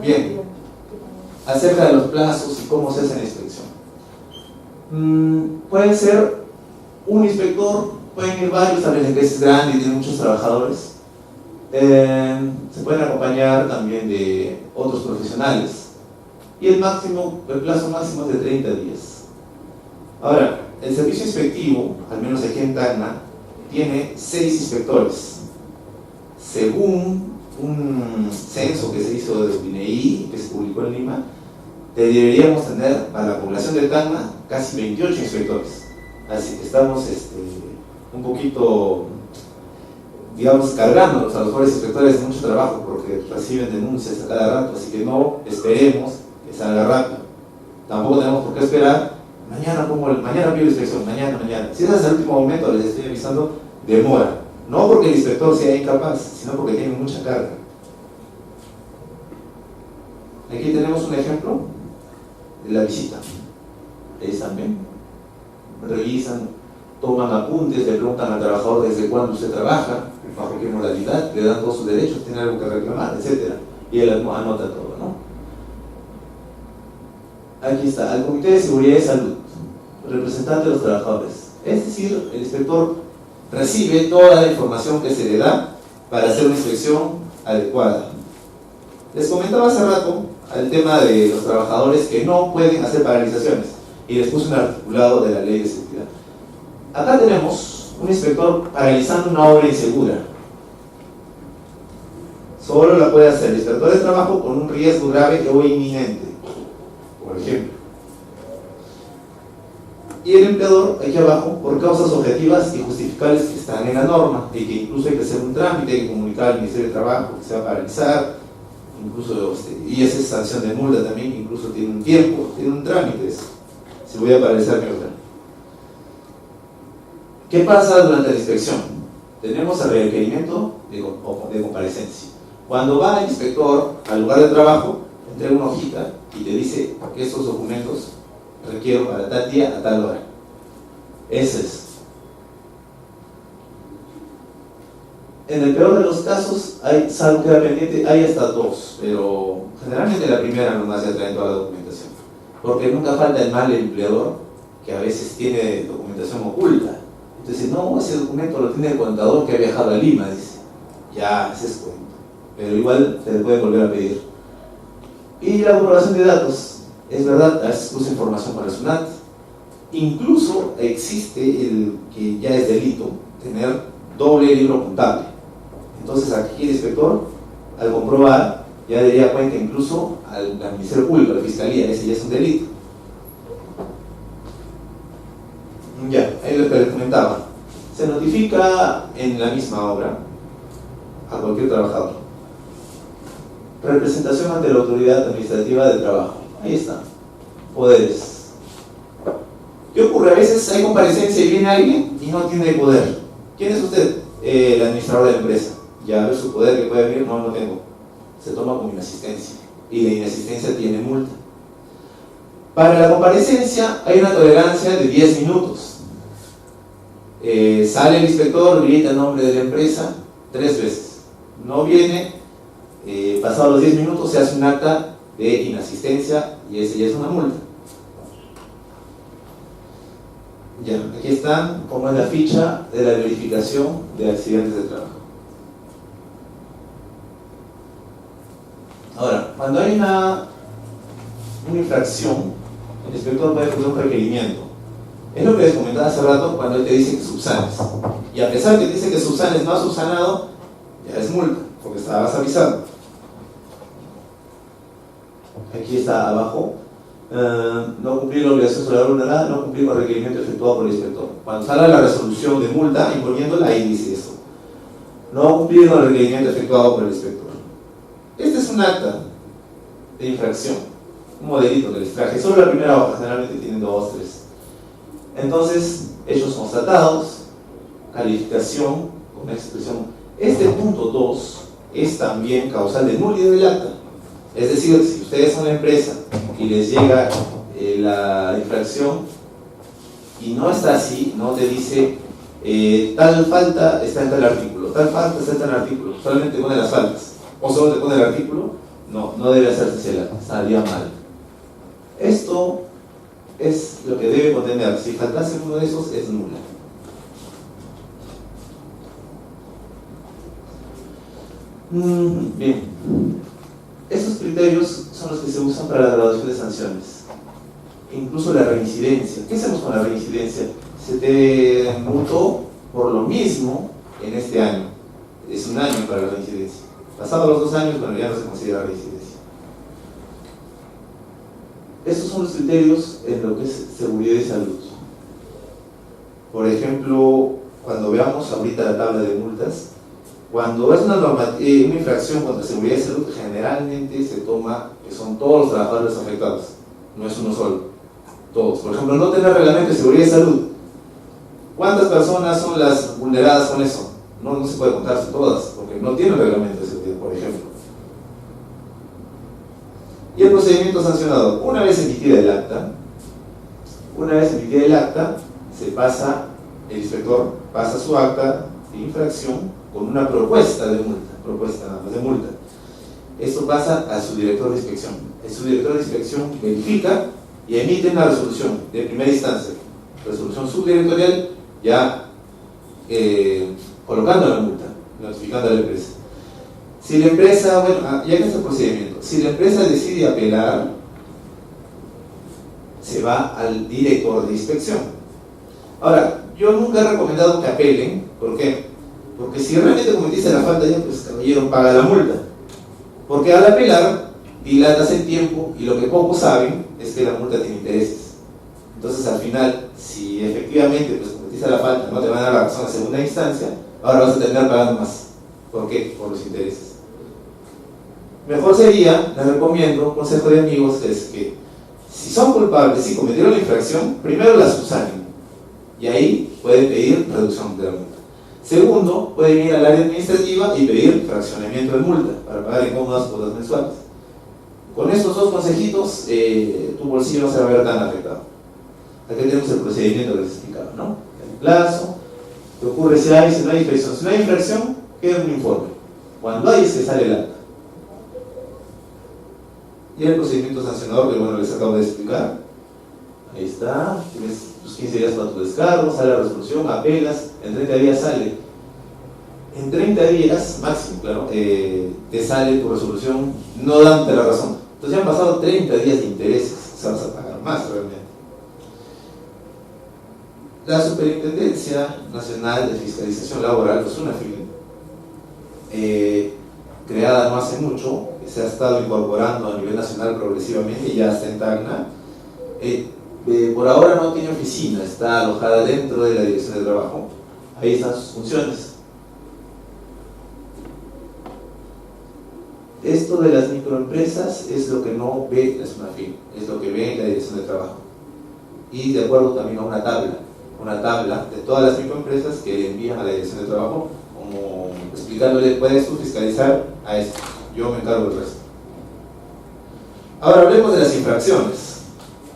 Bien, acerca de los plazos y cómo se hace la inspección. Pueden ser un inspector, pueden ir varios, tal vez la empresa es grande y tiene muchos trabajadores. Se pueden acompañar también de otros profesionales. Y el plazo máximo es de 30 días. Ahora, el servicio inspectivo, al menos aquí en Tacna, tiene 6 inspectores. Según un censo que se hizo de INEI, que se publicó en Lima, deberíamos tener para la población de Tacna casi 28 inspectores. Así que estamos un poquito, digamos, cargando a los trabajadores inspectores de mucho trabajo porque reciben denuncias a cada rato, así que no esperemos que salga rápido. Tampoco tenemos por qué esperar, mañana pido la inspección, mañana. Si es hasta el último momento, les estoy avisando, demora. No porque el inspector sea incapaz, sino porque tiene mucha carga. Aquí tenemos un ejemplo de la visita. Ellos también revisan, toman apuntes, le preguntan al trabajador desde cuándo usted trabaja, bajo qué modalidad, le dan todos sus derechos, tiene algo que reclamar, etc. Y él anota todo, ¿no? Aquí está, al Comité de Seguridad y Salud, representante de los trabajadores. Es decir, el inspector recibe toda la información que se le da para hacer una inspección adecuada. Les comentaba hace rato el tema de los trabajadores que no pueden hacer paralizaciones y les puse un articulado de la ley de seguridad. Acá tenemos un inspector paralizando una obra insegura. Solo la puede hacer el inspector de trabajo con un riesgo grave o inminente, por ejemplo. Y el empleador, aquí abajo, por causas objetivas y justificables que están en la norma, y que incluso hay que hacer un trámite, hay que comunicar al Ministerio de Trabajo que se va a paralizar, incluso, y esa es sanción de multa también, incluso tiene un tiempo, tiene un trámite eso. Si voy a paralizar mi obra. ¿Qué pasa durante la inspección? Tenemos el requerimiento de comparecencia. Cuando va el inspector al lugar de trabajo, entrega una hojita y te dice que estos documentos requiero para tal día a tal hora. Ese es. En el peor de los casos, salvo que queda pendiente, hay hasta 2, pero generalmente la primera nomás ya trae toda la documentación. Porque nunca falta el mal empleador que a veces tiene documentación oculta. Entonces, no, ese documento lo tiene el contador que ha viajado a Lima, dice. Ya, ese es cuento. Pero igual se le puede volver a pedir. Y la comprobación de datos. Es verdad, a veces usa información para el SUNAT. Incluso existe el que ya es delito, tener doble libro contable. Entonces aquí el inspector, al comprobar, ya daría cuenta incluso al Ministerio Público, a la Fiscalía, ese ya es un delito. Ya, ahí lo que les comentaba. Se notifica en la misma obra a cualquier trabajador. Representación ante la autoridad administrativa del trabajo. Ahí está. Poderes. ¿Qué ocurre? A veces hay comparecencia y viene alguien y no tiene poder. ¿Quién es usted? El administrador de la empresa. Ya ve su poder que puede venir. No, no tengo. Se toma como inasistencia. Y la inasistencia tiene multa. Para la comparecencia hay una tolerancia de 10 minutos. Sale el inspector, grita el nombre de la empresa 3 veces. No viene, pasados los 10 minutos se hace un acta de inasistencia y ese ya es una multa. Ya, aquí están como es la ficha de la verificación de accidentes de trabajo. Ahora, cuando hay una infracción, el inspector puede hacer un requerimiento. Es lo que les comentaba hace rato cuando él te dice que subsanes. Y a pesar de que dice que subsanes, no ha subsanado, ya es multa, porque estabas avisando. Aquí está abajo. No cumplir la obligación sobre la vulnerada, no cumplir con el requerimiento efectuado por el inspector. Cuando sale la resolución de multa imponiéndola, ahí dice eso. No cumplir con el requerimiento efectuado por el inspector. Este es un acta de infracción, un modelito que les traje. Solo la primera hoja, generalmente tienen 2, 3. Entonces, hechos constatados, calificación con expresión. Este punto 2 es también causal de nulidad del acta. Es decir, si ustedes son la empresa y les llega la infracción y no está así, no te dice tal falta está en tal artículo, tal falta está en tal artículo, solamente pone las faltas, o solo te pone el artículo, no debe hacerse ese acta, estaría mal. Esto es lo que debe contener. Si faltase uno de esos, es nula. Bien. Estos criterios son los que se usan para la graduación de sanciones. Incluso la reincidencia. ¿Qué hacemos con la reincidencia? Se te multó por lo mismo en este año. Es un año para la reincidencia. Pasados los 2 años, bueno, ya no se considera reincidencia. Estos son los criterios en lo que es seguridad y salud. Por ejemplo, cuando veamos ahorita la tabla de multas, cuando es una infracción contra seguridad y salud, generalmente se toma que son todos los trabajadores afectados, no es uno solo, todos. Por ejemplo, no tener reglamento de seguridad y salud. ¿Cuántas personas son las vulneradas con eso? No se puede contarse todas, porque no tienen reglamento de seguridad, por ejemplo. Y el procedimiento sancionado, una vez emitida el acta, se pasa, el inspector pasa su acta de infracción con una propuesta de multa, Esto pasa a su director de inspección. Su director de inspección verifica y emite una resolución de primera instancia. Resolución subdirectorial, ya colocando la multa, notificando a la empresa. Si la empresa, bueno, ya que está el procedimiento, si la empresa decide apelar, se va al director de inspección. Ahora, yo nunca he recomendado que apelen. ¿Por qué? Porque si realmente cometiste la falta, ya pues caballero paga la multa. Porque al apelar, dilatas el tiempo y lo que pocos saben es que la multa tiene intereses. Entonces al final, si efectivamente pues, cometiste la falta, no te van a dar la razón en segunda instancia, ahora vas a terminar pagando más. ¿Por qué? Por los intereses. Mejor sería, les recomiendo, consejo de amigos, es que si son culpables, si cometieron la infracción, primero la subsanen y ahí pueden pedir reducción de la multa. Segundo, pueden ir al área administrativa y pedir fraccionamiento de multa para pagar en cómodas cuotas mensuales. Con estos dos consejitos, tu bolsillo no se va a ver tan afectado. Aquí tenemos el procedimiento que les explicaba, ¿no? El plazo, ¿qué ocurre si no hay infracción? Si no hay infracción, queda un informe. Cuando hay es que sale el acta. Y el procedimiento sancionador que bueno les acabo de explicar. Ahí está, tienes tus 15 días para tu descargo, sale la resolución, apelas, en 30 días sale. En 30 días, máximo, claro, te sale tu resolución no dándote la razón. Entonces ya han pasado 30 días de intereses, o sea, vas a pagar más realmente. La Superintendencia Nacional de Fiscalización Laboral, pues una creada no hace mucho, que se ha estado incorporando a nivel nacional progresivamente y ya está en Tacna. Por ahora no tiene oficina, está alojada dentro de la Dirección de Trabajo. Ahí están sus funciones. Esto de las microempresas es lo que no ve la SUNAFIL, es lo que ve la Dirección de Trabajo. Y de acuerdo también a una tabla de todas las microempresas que le envían a la Dirección de Trabajo, como explicándole, puedes tú fiscalizar a esto, yo me encargo del resto. Ahora hablemos de las infracciones,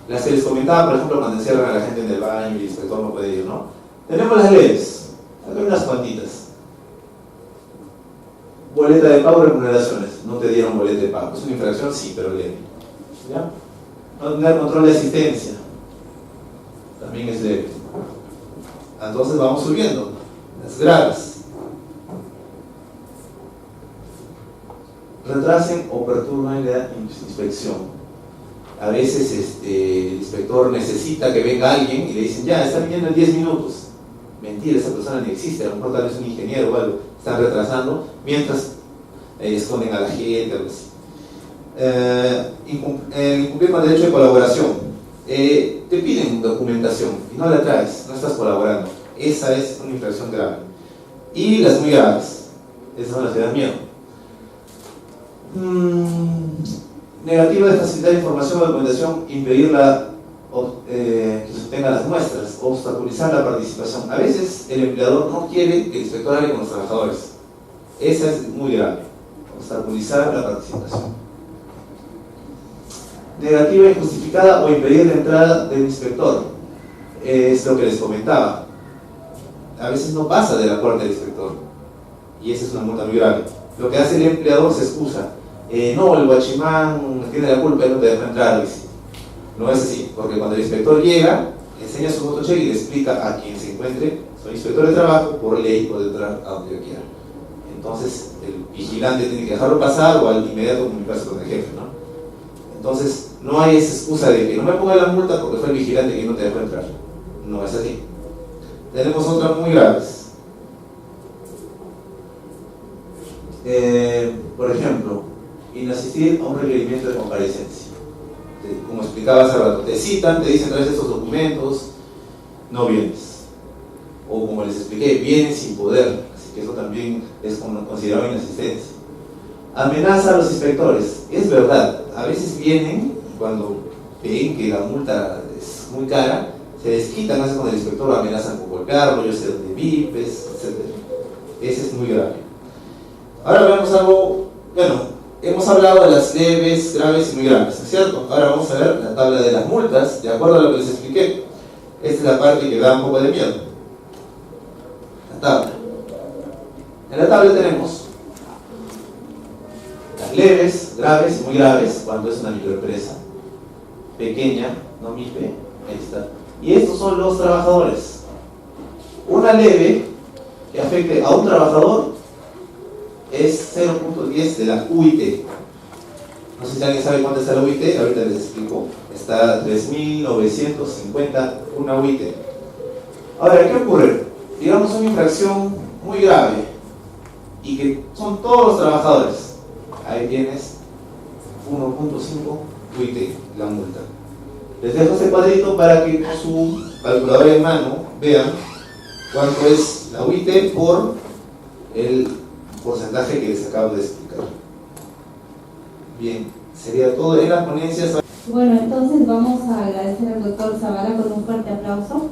las que les comentaba, por ejemplo, cuando encierran a la gente en el baño y el inspector no puede ir, ¿no? Tenemos las leves, acá hay unas cuantitas. Boleta de pago, remuneraciones, no te dieron boleta de pago, es una infracción, sí, pero leve. ¿Ya? No tener control de asistencia, también es leve. Entonces vamos subiendo, las graves. Retrasen o perturben la inspección. A veces el inspector necesita que venga alguien y le dicen, ya, está viniendo en 10 minutos. Mentira, esa persona ni existe, a lo mejor tal vez un ingeniero o algo, están retrasando, mientras esconden a la gente, algo así. Incumplir con el derecho de colaboración. Te piden documentación y no la traes, no estás colaborando. Esa es una infracción grave. Y las muy graves, esas son las que dan miedo. Negativa de facilitar información o documentación, impedir que se obtengan las muestras, obstaculizar la participación. A veces el empleador no quiere que el inspector hable con los trabajadores. Esa es muy grave, obstaculizar la participación. Negativa injustificada o impedir la entrada del inspector, es lo que les comentaba. A veces no pasa de la puerta del inspector y esa es una multa muy grave. Lo que hace el empleador se excusa. No, el guachimán tiene la culpa y no te deja entrar. No es así, porque cuando el inspector llega, enseña su fotocheck y le explica a quien se encuentre, soy inspector de trabajo, por ley puede entrar a donde yo quiera. Entonces, el vigilante tiene que dejarlo pasar o al inmediato comunicarse con el jefe, ¿no? Entonces, no hay esa excusa de que no me ponga la multa porque fue el vigilante que no te dejó entrar. No es así. Tenemos otras muy graves. Por ejemplo, inasistir a un requerimiento de comparecencia. Como explicaba hace rato, te citan, te dicen traes estos documentos, no vienes. O como les expliqué, vienes sin poder, así que eso también es considerado inasistencia. Amenaza a los inspectores, es verdad, a veces vienen cuando ven que la multa es muy cara, se desquitan, hacen con el inspector, amenazan con golpearlo, yo sé dónde vives, etc. Ese es muy grave. Ahora vemos algo, bueno, hemos hablado de las leves, graves y muy graves, ¿cierto? Ahora vamos a ver la tabla de las multas, de acuerdo a lo que les expliqué. Esta es la parte que da un poco de miedo. La tabla. En la tabla tenemos las leves, graves y muy graves, cuando es una microempresa pequeña, no MIPE, ahí está. Y estos son los trabajadores. Una leve que afecte a un trabajador es 0.10 de la UIT. No sé si alguien sabe cuánto está la UIT, ahorita les explico. Está 3.950 una UIT. Ahora, ¿qué ocurre? Digamos una infracción muy grave y que son todos los trabajadores. Ahí tienes 1.5 UIT, la multa. Les dejo ese cuadrito para que con su calculadora en mano vean cuánto es la UIT por el porcentaje que les acabo de explicar. Bien, sería todo en las ponencias. Bueno, entonces vamos a agradecer al doctor Zavala con un fuerte aplauso.